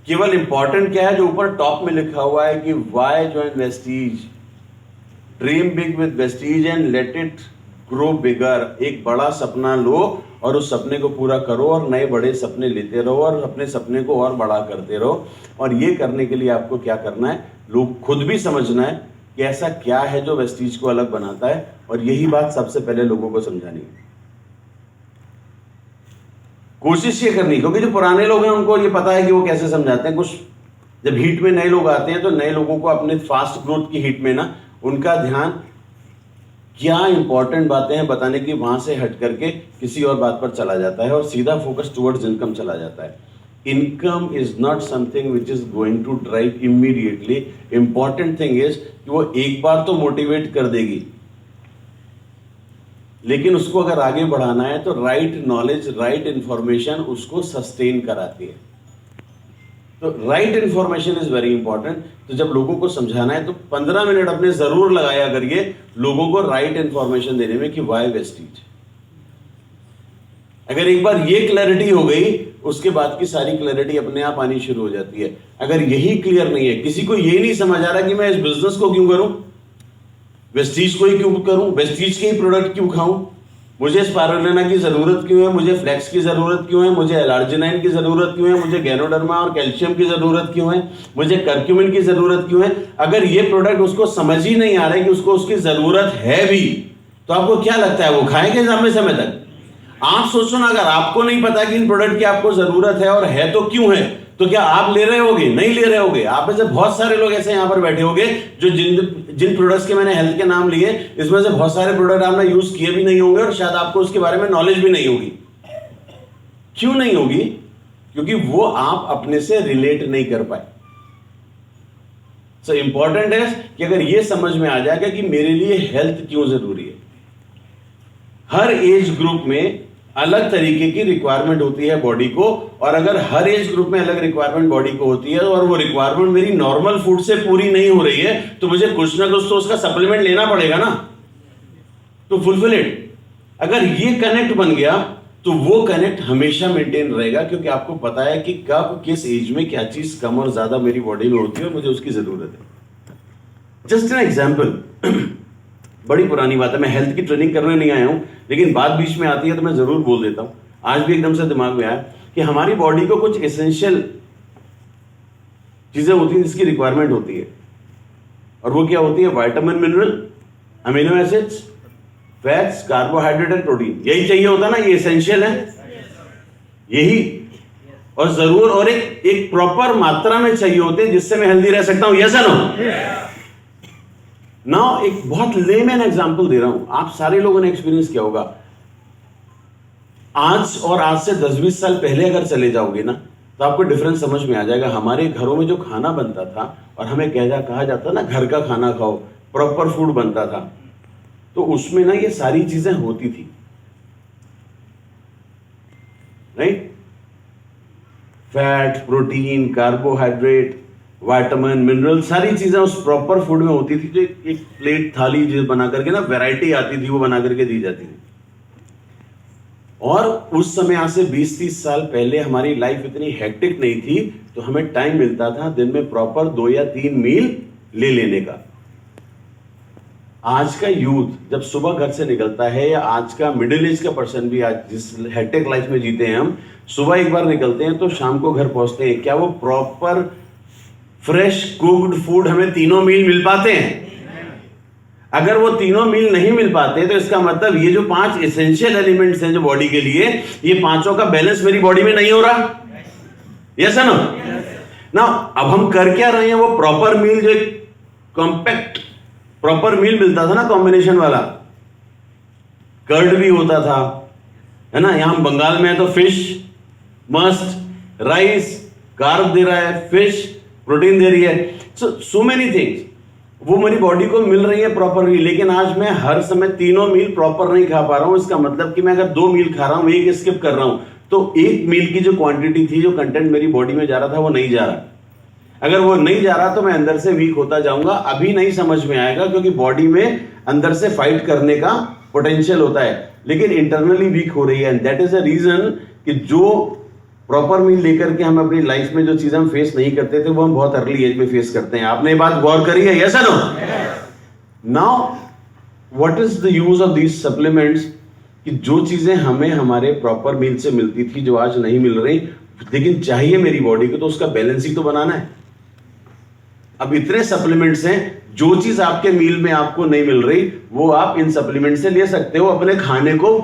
केवल इंपॉर्टेंट क्या है जो ऊपर टॉप में लिखा हुआ है कि why join Vestige, dream big with Vestige and let it grow bigger. एक बड़ा सपना लो और उस सपने को पूरा करो और नए बड़े सपने लेते रहो और अपने सपने को और बड़ा करते रहो। और ये करने के लिए आपको क्या करना है, लोग खुद भी समझना है कि ऐसा क्या है जो वेस्टीज को अलग बनाता है, और यही बात सबसे पहले लोगों को समझानी है। कोशिश ये करनी, क्योंकि जो पुराने लोग हैं उनको ये पता है कि वो कैसे समझाते हैं। कुछ जब हीट में नए लोग आते हैं तो नए लोगों को अपने फास्ट ग्रोथ की हीट में ना उनका ध्यान क्या इंपॉर्टेंट बातें हैं बताने की, वहां से हट करके किसी और बात पर चला जाता है और सीधा फोकस टुवर्ड्स इनकम चला जाता है। Income is not something which is going to drive immediately. Important thing is कि वो एक बार तो मोटिवेट कर देगी, लेकिन उसको अगर आगे बढ़ाना है तो राइट नॉलेज, राइट इंफॉर्मेशन उसको सस्टेन कराती है। तो right information is very important. तो जब लोगों को समझाना है तो 15 मिनट अपने जरूर लगाया करिए लोगों को राइट इंफॉर्मेशन देने में कि वाई वेस्टीज। अगर एक बार ये क्लैरिटी हो गई, उसके बाद की सारी क्लैरिटी अपने आप आनी शुरू हो जाती है। अगर यही क्लियर नहीं है, किसी को ये नहीं समझ आ रहा कि मैं इस बिजनेस को क्यों करूं, वेस्टीज को ही क्यों करूं, वेस्टीज के ही प्रोडक्ट क्यों खाऊं, मुझे स्पारुलिना की जरूरत क्यों है, मुझे फ्लेक्स की जरूरत क्यों है, मुझे एलार्जिनाइन की जरूरत क्यों है, मुझे गैनोडर्मा और कैल्शियम की जरूरत क्यों है, मुझे कर्क्यूमिन की जरूरत क्यों है। अगर ये प्रोडक्ट उसको समझ ही नहीं आ रहा है कि उसको उसकी जरूरत है भी, तो आपको क्या लगता है वो खाएंगे लंबे समय तक? आप सोचो ना, अगर आपको नहीं पता कि इन प्रोडक्ट की आपको जरूरत है और है तो क्यों है, तो क्या आप ले रहे होगे? नहीं ले रहे होगे। आप में से बहुत सारे लोग ऐसे यहां पर बैठे होंगे जो जिन प्रोडक्ट्स के मैंने हेल्थ के नाम लिए, इसमें से बहुत सारे प्रोडक्ट आपने यूज किए भी नहीं होंगे और शायद आपको उसके बारे में नॉलेज भी नहीं होगी। क्यों नहीं होगी? क्योंकि वो आप अपने से रिलेट नहीं कर पाए। सो इंपॉर्टेंट है कि अगर ये समझ में आ जाएगा कि मेरे लिए हेल्थ क्यों जरूरी है। हर एज ग्रुप में अलग तरीके की रिक्वायरमेंट होती है बॉडी को, और अगर हर एज ग्रुप में अलग रिक्वायरमेंट बॉडी को होती है और वो रिक्वायरमेंट मेरी नॉर्मल फूड से पूरी नहीं हो रही है, तो मुझे कुछ ना कुछ तो उसका सप्लीमेंट लेना पड़ेगा ना, तो फुलफिल इट। अगर ये कनेक्ट बन गया तो वो कनेक्ट हमेशा मेंटेन रहेगा, क्योंकि आपको पता है कि कब किस एज में क्या चीज कम और ज्यादा मेरी बॉडी में होती है और मुझे उसकी जरूरत है। जस्ट एन एग्जाम्पल, बड़ी पुरानी बात है, मैं हेल्थ की ट्रेनिंग करने नहीं आया हूं, लेकिन बात बीच में आती है तो मैं जरूर बोल देता हूं। आज भी एकदम से दिमाग में आया कि हमारी बॉडी को कुछ एसेंशियल चीजें होती हैं जिसकी रिक्वायरमेंट होती है, और वो क्या होती है? Vitamin, mineral, amino acids, fats, carbohydrate and protein. यही चाहिए होता ना, ये एसेंशियल है। यही और जरूर और एक प्रॉपर मात्रा में चाहिए होते हैं जिससे मैं हेल्दी रह सकता हूं। यस और नो? नाउ एक बहुत लेमैन एग्जांपल दे रहा हूं, आप सारे लोगों ने एक्सपीरियंस किया होगा। आज और आज से 10-20 साल पहले अगर चले जाओगे ना तो आपको डिफरेंस समझ में आ जाएगा। हमारे घरों में जो खाना बनता था और हमें कहा जाता ना घर का खाना खाओ, प्रॉपर फूड बनता था, तो उसमें ना ये सारी चीजें होती थी, right? Fat, protein, carbohydrate, vitamin, mineral, सारी चीजें उस प्रॉपर फूड में होती थी। जो एक प्लेट थाली जो बना करके ना वैरायटी आती थी वो बना करके दी जाती थी। और उस समय आज से 20-30 साल पहले हमारी लाइफ इतनी हेक्टिक नहीं थी, तो हमें टाइम मिलता था दिन में प्रॉपर 2 या 3 मील ले लेने का। आज का यूथ जब सुबह घर से निकलता है, या आज का मिडिल एज का पर्सन भी, आज जिस हेक्टिक लाइफ में जीते हैं हम, सुबह एक बार निकलते हैं तो शाम को घर पहुंचते हैं, क्या वो प्रॉपर फ्रेश कुक्ड फूड हमें तीनों मील मिल पाते हैं? अगर वो तीनों मील नहीं मिल पाते तो इसका मतलब ये जो 5 एसेंशियल एलिमेंट्स हैं जो बॉडी के लिए, ये पांचों का बैलेंस मेरी बॉडी में नहीं हो रहा। यस ना? ना अब हम कर क्या रहे हैं? वो प्रॉपर मील, जो एक कॉम्पैक्ट प्रॉपर मील मिलता था ना, कॉम्बिनेशन वाला, कर्ड भी होता था, है ना? यहां बंगाल में है तो फिश मस्ट, राइस कार्ब दे रहा है, फिश प्रोटीन दे रही है, सो मेनी थिंग्स वो मेरी बॉडी को मिल रही है प्रॉपरली। लेकिन आज मैं हर समय तीनों मील प्रॉपर नहीं खा पा रहा हूं। इसका मतलब कि मैं अगर 2 मील खा रहा हूं, एक स्किप कर रहा हूं, तो 1 मील की जो क्वांटिटी थी, जो कंटेंट मेरी बॉडी में जा रहा था, वो नहीं जा रहा। अगर वो नहीं जा रहा तो मैं अंदर से वीक होता जाऊंगा। अभी नहीं समझ में आएगा क्योंकि बॉडी में अंदर से फाइट करने का पोटेंशियल होता है, लेकिन इंटरनली वीक हो रही है। And that is a reason कि जो प्रॉपर मील लेकर के हम अपनी लाइफ में जो चीजें हम फेस नहीं करते थे, वो हम बहुत अर्ली एज में फेस करते हैं। आपने ये बात गौर करी है? यस और no? Now what is the use of these supplements? कि जो चीजें हमें हमारे प्रॉपर मील से मिलती थी, जो आज नहीं मिल रही, लेकिन चाहिए मेरी बॉडी को, तो उसका बैलेंस ही तो बनाना है। अब इतने सप्लीमेंट्स हैं, जो चीज आपके मील में आपको नहीं मिल रही, वो आप इन सप्लीमेंट से ले सकते हो, अपने खाने को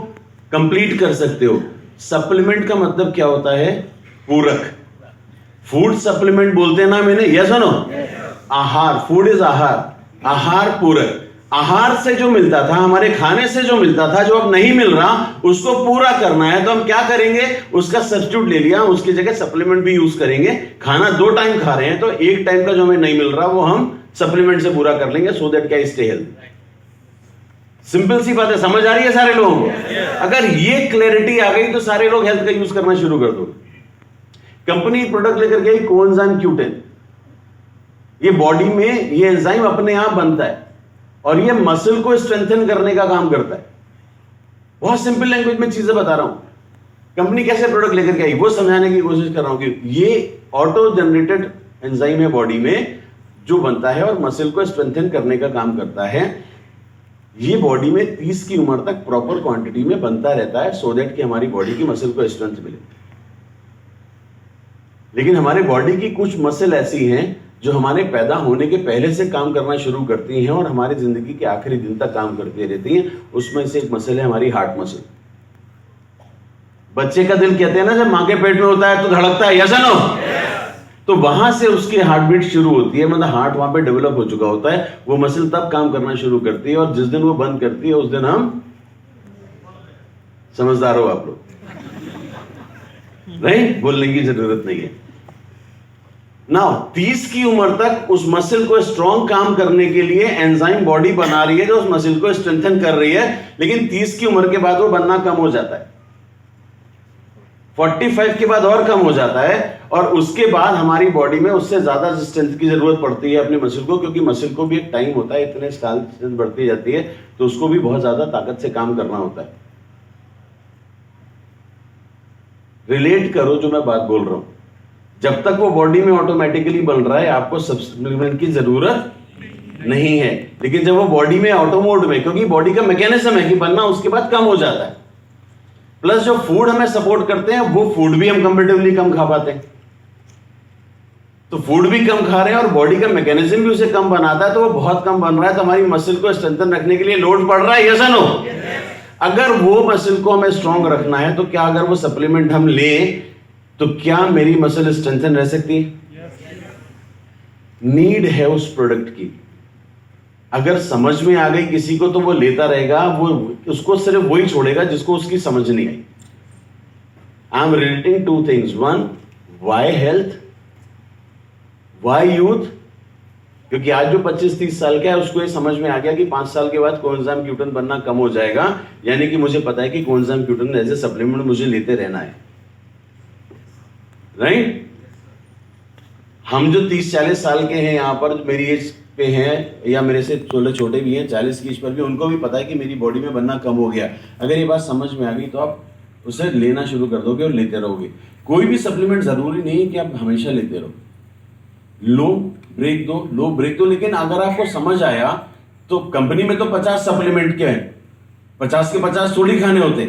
कंप्लीट कर सकते हो। सप्लीमेंट का मतलब क्या होता है? पूरक। फूड सप्लीमेंट बोलते हैं ना मैंने, यस और नो? आहार, फूड इज आहार, आहार पूरक। आहार से जो मिलता था, हमारे खाने से जो मिलता था, जो अब नहीं मिल रहा, उसको पूरा करना है, तो हम क्या करेंगे? उसका सब्स्टिट्यूट ले लिया, उसकी जगह सप्लीमेंट भी यूज करेंगे। खाना 2 टाइम खा रहे हैं तो 1 टाइम का जो हमें नहीं मिल रहा, वो हम सप्लीमेंट से पूरा कर लेंगे, सो दैट क्या स्टे हेल्दी। सिंपल सी बात है, समझ आ रही है सारे लोगों को? अगर ये क्लैरिटी आ गई तो सारे लोग हेल्थ का यूज करना शुरू कर दो। कंपनी प्रोडक्ट लेकर गई कोएंजाइम Q10, ये बॉडी में ये एंजाइम अपने आप बनता है और ये मसल को स्ट्रेंथन करने का काम करता है। बहुत सिंपल लैंग्वेज में चीजें बता रहा हूं। कंपनी कैसे प्रोडक्ट लेकर के आई वो समझाने की कोशिश कर रहा हूं कि ये ऑटो जनरेटेड एंजाइम है बॉडी में, जो बनता है और मसल को स्ट्रेंथन करने का काम करता है। ये बॉडी में 30 की उम्र तक प्रॉपर क्वांटिटी में बनता रहता है, सो दैट कि हमारी बॉडी की मसल को स्ट्रेंथ मिले। लेकिन हमारे बॉडी की कुछ मसल ऐसी हैं जो हमारे पैदा होने के पहले से काम करना शुरू करती हैं और हमारी जिंदगी के आखिरी दिन तक काम करती रहती हैं। उसमें से एक मसल है हमारी हार्ट मसल। बच्चे का दिल कहते हैं ना, जब मां के पेट में होता है तो धड़कता है, यस और नो? तो वहां से उसकी हार्ट बीट शुरू होती है, मतलब हार्ट वहां पे डेवलप हो चुका होता है। वो मसल तब काम करना शुरू करती है और जिस दिन वो बंद करती है उस दिन हम, समझदार हो आप लोग, नहीं बोलने की जरूरत नहीं है। नाउ 30 की उम्र तक उस मसल को स्ट्रॉन्ग काम करने के लिए एंजाइम बॉडी बना रही है जो उस मसल को स्ट्रेंथन कर रही है, लेकिन 30 की उम्र के बाद वो बनना कम हो जाता है। 45 के बाद और कम हो जाता है और उसके बाद हमारी बॉडी में उससे ज्यादा स्ट्रेंथ की जरूरत पड़ती है अपने मसल को, क्योंकि मसल को भी एक टाइम होता है, इतने साल स्ट्रेंथ बढ़ती जाती है तो उसको भी बहुत ज्यादा ताकत से काम करना होता है। रिलेट करो जो मैं बात बोल रहा हूं। जब तक वो बॉडी में ऑटोमेटिकली बन रहा है आपको सप्लीमेंट की जरूरत नहीं है, लेकिन जब वो बॉडी में ऑटो मोड में, क्योंकि बॉडी का मैकेनिज्म है कि बनना उसके बाद कम हो जाता है, प्लस जो फूड हमें सपोर्ट करते हैं वो फूड भी हम कंपेरेटिवली कम खा पाते हैं। तो फूड भी कम खा रहे हैं और बॉडी का मैकेनिज्म भी उसे कम बनाता है, तो वो बहुत कम बन रहा है, तो हमारी मसल को स्ट्रेंथन रखने के लिए लोड पड़ रहा है, यस और नो? अगर वो मसल को हमें स्ट्रांग रखना है तो क्या अगर वो सप्लीमेंट हम ले तो क्या मेरी मसल स्ट्रेंथन रह सकती है? नीड है उस प्रोडक्ट की। अगर समझ में आ गई किसी को तो वो लेता रहेगा, वो उसको सिर्फ वही छोड़ेगा जिसको उसकी समझ नहीं आई। I am relating to things, one why health, why youth, क्योंकि आज जो 25-30 साल का है उसको ये समझ में आ गया कि 5 साल के बाद कोएंजाइम क्यूटन बनना कम हो जाएगा, यानी कि मुझे पता है कि कोएंजाइम क्यूटन एज ए सप्लीमेंट मुझे लेते रहना है, राइट? हम जो 30-40 साल के हैं यहां पर, मेरी एज पे हैं या मेरे से थोड़े छोटे भी हैं, 40 की एज पर भी, उनको भी पता है कि मेरी बॉडी में बनना कम हो गया। अगर ये बात समझ में आ गई तो आप उसे लेना शुरू कर दोगे और लेते रहोगे। कोई भी सप्लीमेंट जरूरी नहीं है कि आप हमेशा लेते रहो, लो ब्रेक दो, लो ब्रेक दो, लेकिन अगर आपको समझ आया तो कंपनी में तो 50 सप्लीमेंट के हैं, 50 के 50 थोड़ी खाने होते,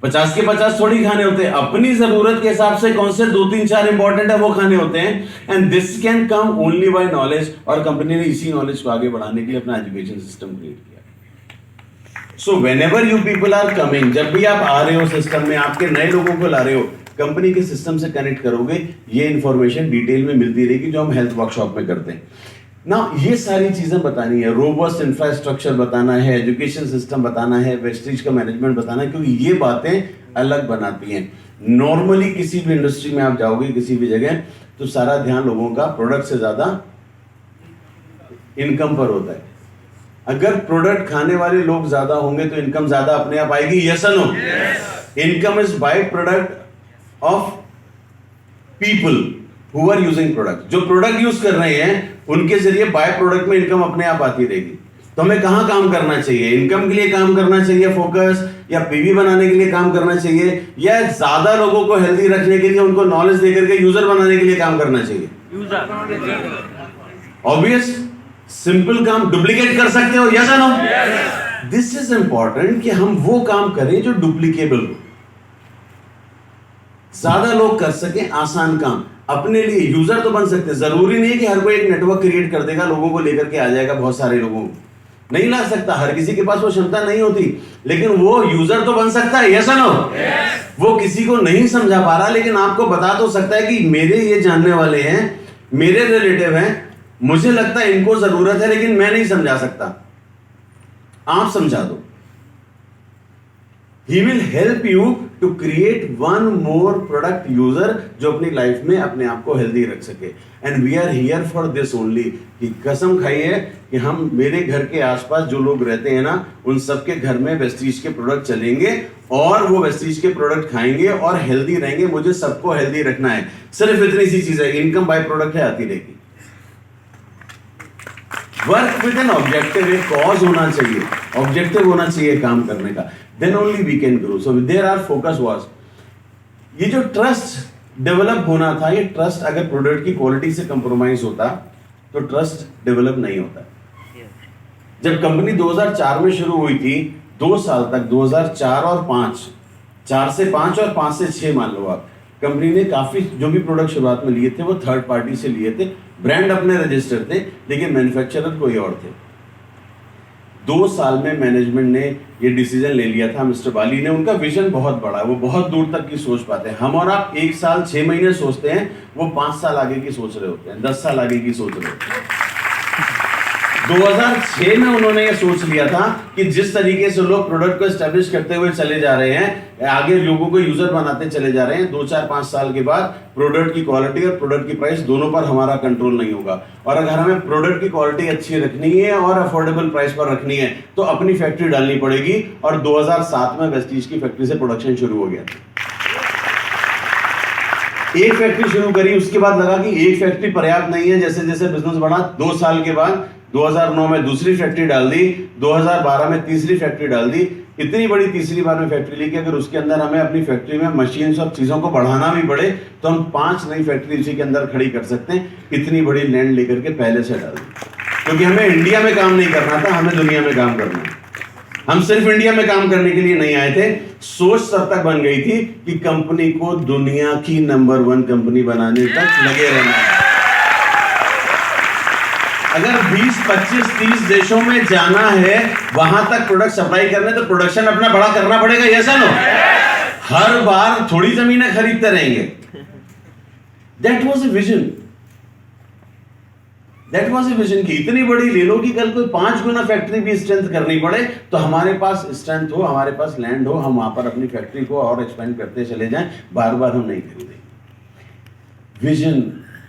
50 के 50 थोड़ी खाने होते, अपनी जरूरत के हिसाब से कौन से 2-3-4 इंपॉर्टेंट है वो खाने होते हैं। And this can come only by knowledge, और कंपनी ने इसी नॉलेज को आगे बढ़ाने के लिए अपना एजुकेशन सिस्टम क्रिएट किया। So whenever you people are coming, जब भी आप आ रहे हो सिस्टम में, आपके नए लोगों को ला रहे हो, कंपनी के सिस्टम से कनेक्ट करोगे, ये इंफॉर्मेशन डिटेल में मिलती रहेगी जो हम हेल्थ वर्कशॉप में करते हैं ना। ये सारी चीजें बतानी है, रोबस्ट इंफ्रास्ट्रक्चर बताना है, एजुकेशन सिस्टम बताना है, वेस्टेज का मैनेजमेंट बताना है, क्योंकि ये बातें अलग बनाती हैं। नॉर्मली किसी भी इंडस्ट्री में आप जाओगे, किसी भी जगह, तो सारा ध्यान लोगों का प्रोडक्ट से ज्यादा इनकम पर होता है। अगर प्रोडक्ट खाने वाले लोग ज्यादा होंगे तो इनकम ज्यादा अपने आप आएगी, यस और no? Income is by product of people who are using product. जो प्रोडक्ट यूज कर रहे हैं उनके जरिए बाय प्रोडक्ट में इनकम अपने आप आती रहेगी। तो हमें कहां काम करना चाहिए? इनकम के लिए काम करना चाहिए फोकस, या पीवी बनाने के लिए काम करना चाहिए, या ज्यादा लोगों को हेल्दी रखने के लिए उनको नॉलेज देकर के यूजर बनाने के लिए काम करना चाहिए? ऑब्वियस, सिंपल काम डुप्लीकेट कर सकते हो, यस और नो? दिस इज इंपॉर्टेंट कि हम वो काम करें जो डुप्लीकेबल हो, ज्यादा लोग कर सकें, आसान काम अपने लिए। यूजर तो बन सकते, जरूरी नहीं कि हर कोई एक नेटवर्क क्रिएट कर देगा, लोगों को लेकर के आ जाएगा, बहुत सारे लोगों को नहीं ला सकता, हर किसी के पास वो क्षमता नहीं होती, लेकिन वो यूजर तो बन सकता है, यस और नो? वो किसी को नहीं समझा पा रहा, लेकिन आपको बता तो सकता है कि मेरे ये जानने वाले हैं, मेरे रिलेटिव हैं, मुझे लगता है इनको जरूरत है, लेकिन मैं नहीं समझा सकता, आप समझा दो। He will help you to create one more product user जो अपनी लाइफ में अपने आप को हेल्दी रख सके। And we are here for this only, कि कसम खाई है कि हम, मेरे घर के आसपास जो लोग रहते हैं ना, उन सबके घर में वेस्टीज के प्रोडक्ट चलेंगे और वो वेस्टीज के प्रोडक्ट खाएंगे और हेल्दी रहेंगे। मुझे सबको हेल्दी रखना है, सिर्फ इतनी सी चीज है, इनकम बाय प्रोडक्ट है, आती रहेगी। वर्क विद एन ऑब्जेक्टिव, एक कॉज होना चाहिए, ऑब्जेक्टिव होना चाहिए काम करने का, then only we can grow. So there our focus was, ये जो ट्रस्ट डेवलप होना था, ये ट्रस्ट अगर प्रोडक्ट की क्वालिटी से कंप्रोमाइज होता तो ट्रस्ट डेवलप नहीं होता। जब कंपनी 2004 में शुरू हुई थी, 2 साल तक, 2004 और 5, 4 से 5 और 5 से 6 मान लो आप, कंपनी ने काफी जो भी प्रोडक्ट शुरुआत में लिए थे वो थर्ड पार्टी से लिए थे, ब्रांड अपने रजिस्टर थे, लेकिन मैन्युफैक्चरर कोई और थे। 2 साल में मैनेजमेंट ने ये डिसीजन ले लिया था, मिस्टर बाली ने, उनका विजन बहुत बड़ा है, वो बहुत दूर तक की सोच पाते हैं। हम और आप 1 साल 6 महीने सोचते हैं, वो 5 साल आगे की सोच रहे होते हैं, 10 साल आगे की सोच रहे होते हैं। 2006 में उन्होंने ये सोच लिया था कि जिस तरीके से लोग प्रोडक्ट को एस्टेब्लिश करते हुए चले जा रहे हैं, आगे लोगों को यूजर बनाते चले जा रहे हैं, 2-4-5 साल के बाद प्रोडक्ट की क्वालिटी और प्रोडक्ट की प्राइस दोनों पर हमारा कंट्रोल नहीं होगा। और अगर हमें प्रोडक्ट की क्वालिटी अच्छी रखनी है और अफोर्डेबल प्राइस पर रखनी है तो अपनी फैक्ट्री डालनी पड़ेगी। और 2007 में वेस्टीज की फैक्ट्री से प्रोडक्शन शुरू हो गया। एक फैक्ट्री शुरू करी, उसके बाद लगा कि एक फैक्ट्री पर्याप्त नहीं है, जैसे जैसे बिजनेस बढ़ा, 2 साल के बाद 2009 में दूसरी फैक्ट्री डाल दी, 2012 में तीसरी फैक्ट्री डाल दी। इतनी बड़ी तीसरी बार में फैक्ट्री ली कि अगर उसके अंदर हमें अपनी फैक्ट्री में मशीन और चीजों को बढ़ाना भी पड़े तो हम 5 नई फैक्ट्री उसी के अंदर खड़ी कर सकते हैं। इतनी बड़ी लैंड लेकर के पहले से डाल दी, क्योंकि हमें इंडिया में काम नहीं करना था, हमें दुनिया में काम करना है। हम सिर्फ इंडिया में काम करने के लिए नहीं आए थे। सोच तब तक बन गई थी कि कंपनी को दुनिया की नंबर 1 कंपनी बनाने तक लगे रहना है। अगर 20, 25, 30 देशों में जाना है, वहां तक प्रोडक्ट सप्लाई करने, तो प्रोडक्शन अपना बड़ा करना पड़ेगा, यस और नो? हर बार थोड़ी जमीनें खरीदते रहेंगे। That was a vision, that was a vision की इतनी बड़ी ले लो कि कल कोई 5 गुना फैक्ट्री भी स्ट्रेंथ करनी पड़े तो हमारे पास स्ट्रेंथ हो, हमारे पास लैंड हो, हम वहां पर अपनी फैक्ट्री को और एक्सपेंड करते चले जाएं, बार बार हम नहीं खरीदेंगे। विजन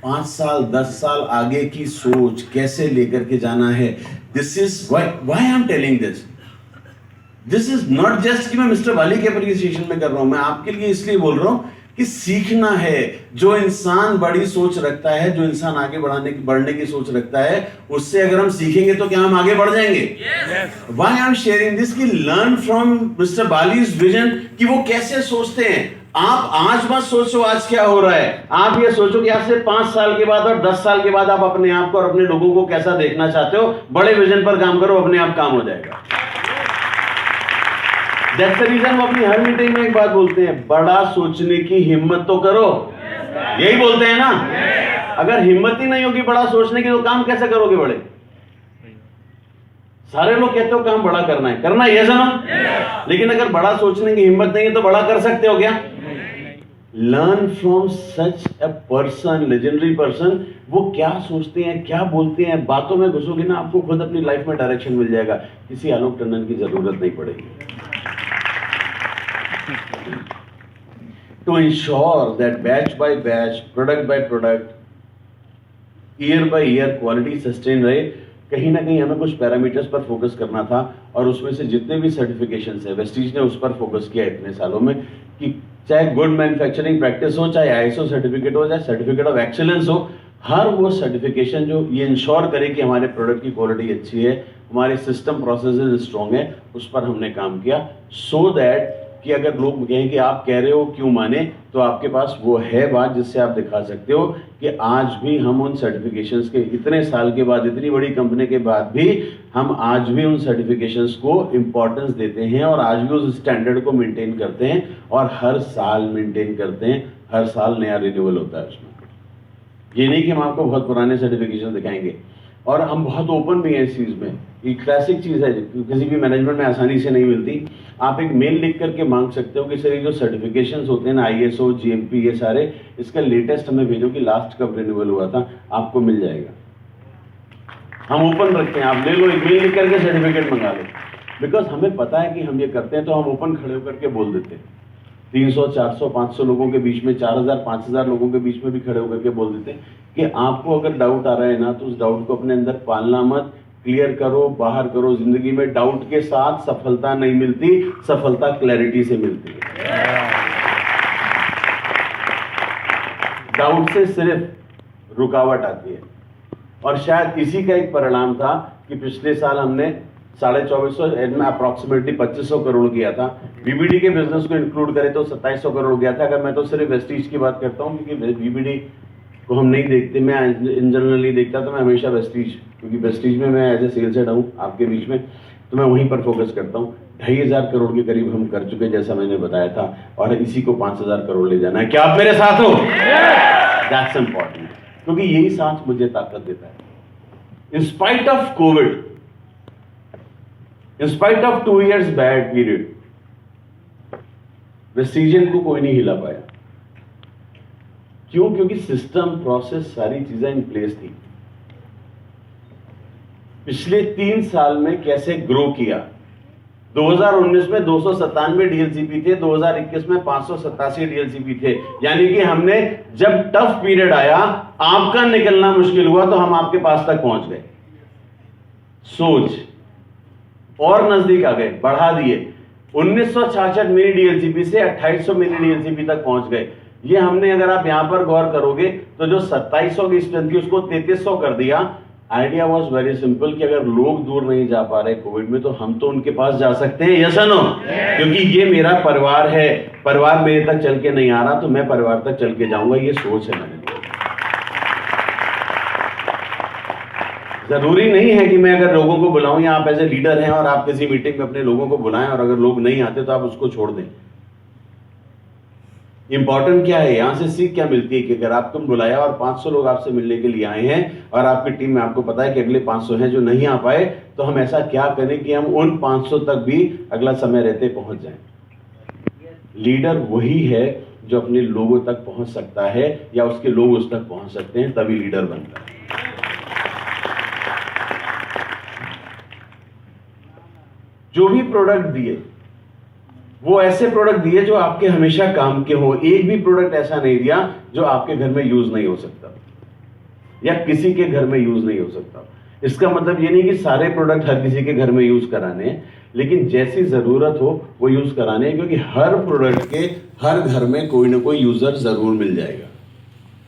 5 साल 10 साल आगे की सोच कैसे लेकर के जाना है। This is why I am telling this is not just कि मैं मिस्टर वाली के अप्रिसिएशन में कर रहा हूं, मैं आपके लिए इसलिए बोल रहा हूं कि सीखना है। जो इंसान बड़ी सोच रखता है, जो इंसान आगे बढ़ने की सोच रखता है, उससे अगर हम सीखेंगे तो क्या हम आगे बढ़ जाएंगे। Why I am sharing this कि लर्न फ्रॉम मिस्टर बालीज विजन कि वो कैसे सोचते हैं। आप आज मत सोचो आज क्या हो रहा है, आप ये सोचो कि आज से 5 साल के बाद और 10 साल के बाद आप अपने आप को और अपने लोगों को कैसा देखना चाहते हो। बड़े विजन पर काम करो, अपने आप काम हो जाएगा। That's the reason वो अपनी हर मीटिंग में एक बात बोलते हैं, बड़ा सोचने की हिम्मत तो करो। यही बोलते हैं ना। अगर हिम्मत ही नहीं होगी बड़ा सोचने की तो काम कैसे करोगे बड़े। सारे लोग कहते हो काम बड़ा करना है ये सुनो, लेकिन अगर बड़ा सोचने की हिम्मत नहीं है तो बड़ा कर सकते हो क्या। Learn from such a person, legendary person. वो क्या सोचते हैं, क्या बोलते हैं, बातों में घुसोगे ना आपको खुद अपनी लाइफ में डायरेक्शन मिल जाएगा, किसी आलोक टंडन की जरूरत नहीं पड़ेगी। To ensure that batch by batch, product by product, year by year quality sustain रहे, कहीं ना कहीं हमें कुछ पैरामीटर्स पर फोकस करना था और उसमें से जितने भी सर्टिफिकेशंस है वेस्टीज ने उस पर फोकस किया इतने सालों में कि चाहे गुड मैन्युफैक्चरिंग प्रैक्टिस हो, चाहे आईएसओ सर्टिफिकेट हो, चाहे सर्टिफिकेट ऑफ एक्सीलेंस हो, हर वो सर्टिफिकेशन जो ये इंश्योर करे कि हमारे प्रोडक्ट की क्वालिटी अच्छी है, हमारे सिस्टम प्रोसेसेस स्ट्रॉन्ग है, उस पर हमने काम किया। सो दैट कि अगर लोग कहें कि आप कह रहे हो क्यों माने, तो आपके पास वो है बात जिससे आप दिखा सकते हो कि आज भी हम उन सर्टिफिकेशंस के इतने साल के बाद, इतनी बड़ी कंपनी के बाद भी हम आज भी उन सर्टिफिकेशंस को इम्पोर्टेंस देते हैं और आज भी उस स्टैंडर्ड को मेंटेन करते हैं और हर साल मेंटेन करते हैं। हर साल नया रिन्यूअल होता है उसमें। ये नहीं कि हम आपको बहुत पुराने सर्टिफिकेशन दिखाएंगे, और हम बहुत ओपन भी हैं इस चीज़ में। ये क्लासिक चीज़ है, किसी भी मैनेजमेंट में आसानी से नहीं मिलती। आप एक मेल लिख करके मांग सकते हो कि सर ये जो सर्टिफिकेशंस होते हैं ना, आईएसओ, जीएमपी, ये सारे, इसका लेटेस्ट हमें भेजो कि लास्ट कब रिन्यूअल हुआ था, आपको मिल जाएगा। हम ओपन रखते हैं, आप ले लो, एक मेल लिख करके सर्टिफिकेट मंगा लो। बिकॉज हमें पता है कि हम ये करते हैं तो हम ओपन खड़े होकर के बोल देते हैं। 300, 400, 500 लोगों के बीच में, 4000, 5000 लोगों के बीच में भी खड़े होकर के बोल देते हैं कि आपको अगर डाउट आ रहा है ना तो उस डाउट को अपने अंदर पालना मत, क्लियर करो, बाहर करो। जिंदगी में डाउट के साथ सफलता नहीं मिलती, सफलता क्लैरिटी से मिलती है। डाउट से सिर्फ रुकावट आती है, और शायद इसी का एक परिणाम था कि पिछले साल हमने 2450 में अप्रॉक्सीमेटली 2500 करोड़ किया था। बीबीडी के बिजनेस को इंक्लूड करें तो 2700 करोड़ गया था। अगर मैं तो सिर्फ वेस्टीज की बात करता हूं, क्योंकि बीबीडी को हम नहीं देखते, मैं इन जनरली देखता, तो मैं हमेशा वेस्टीज, क्योंकि वेस्टीज में मैं एज ए सेल्स हेड हूँ आपके बीच में, तो मैं वहीं पर फोकस करता हूँ। 2500 करोड़ के करीब हम कर चुके, जैसा मैंने बताया था, और इसी को 5000 करोड़ ले जाना है। क्या आप मेरे साथ हो? दैट्स इंपॉर्टेंट, क्योंकि यही साथ मुझे ताकत देता है। In spite of Covid, in spite of 2 years bad period, वेस्टीजियन को कोई नहीं हिला पाया। क्यों? क्योंकि सिस्टम, प्रोसेस, सारी चीजें इन प्लेस थी। पिछले 3 साल में कैसे ग्रो किया। 2019 में 297 डीएलसीपी थे, 2021 में 587 डीएलसीपी थे। यानी कि हमने जब टफ पीरियड आया, आपका निकलना मुश्किल हुआ, तो हम आपके पास तक पहुंच गए। सोच और नजदीक आ गए, बढ़ा दिए। 1966 मिनी डीएलसीपी से 2800 मिनी डीएलसीपी तक पहुंच गए। ये हमने, अगर आप यहां पर गौर करोगे तो जो 2700 की स्ट्रेंथ थी उसको 3300 कर दिया। आइडिया वाज वेरी सिंपल कि अगर लोग दूर नहीं जा पा रहे कोविड में, तो हम तो उनके पास जा सकते हैं। यस और नो? क्योंकि ये मेरा परिवार है, परिवार मेरे तक चल के नहीं आ रहा तो मैं परिवार तक चल के जाऊंगा। ये सोच है मैंने। जरूरी नहीं है कि मैं अगर लोगों को बुलाऊं, या आप एज ए लीडर हैं और आप किसी मीटिंग में अपने लोगों को बुलाएं और अगर लोग नहीं आते तो आप उसको छोड़ दें। इंपॉर्टेंट क्या है, यहां से सीख क्या मिलती है कि अगर आप तुम बुलाया और 500 लोग आपसे मिलने के लिए आए हैं और आपकी टीम में आपको पता है कि अगले 500 हैं जो नहीं आ पाए, तो हम ऐसा क्या करें कि हम उन 500 तक भी अगला समय रहते पहुंच जाएं। लीडर वही है जो अपने लोगों तक पहुंच सकता है या उसके लोग उस तक पहुंच सकते हैं, तभी लीडर बनता है। जो भी प्रोडक्ट दिए वो ऐसे प्रोडक्ट दिए जो आपके हमेशा काम के हो। एक भी प्रोडक्ट ऐसा नहीं दिया जो आपके घर में यूज नहीं हो सकता या किसी के घर में यूज नहीं हो सकता। इसका मतलब ये नहीं कि सारे प्रोडक्ट हर किसी के घर में यूज कराने हैं, लेकिन जैसी जरूरत हो वो यूज कराने हैं, क्योंकि हर प्रोडक्ट के हर घर में कोई ना कोई यूजर जरूर मिल जाएगा।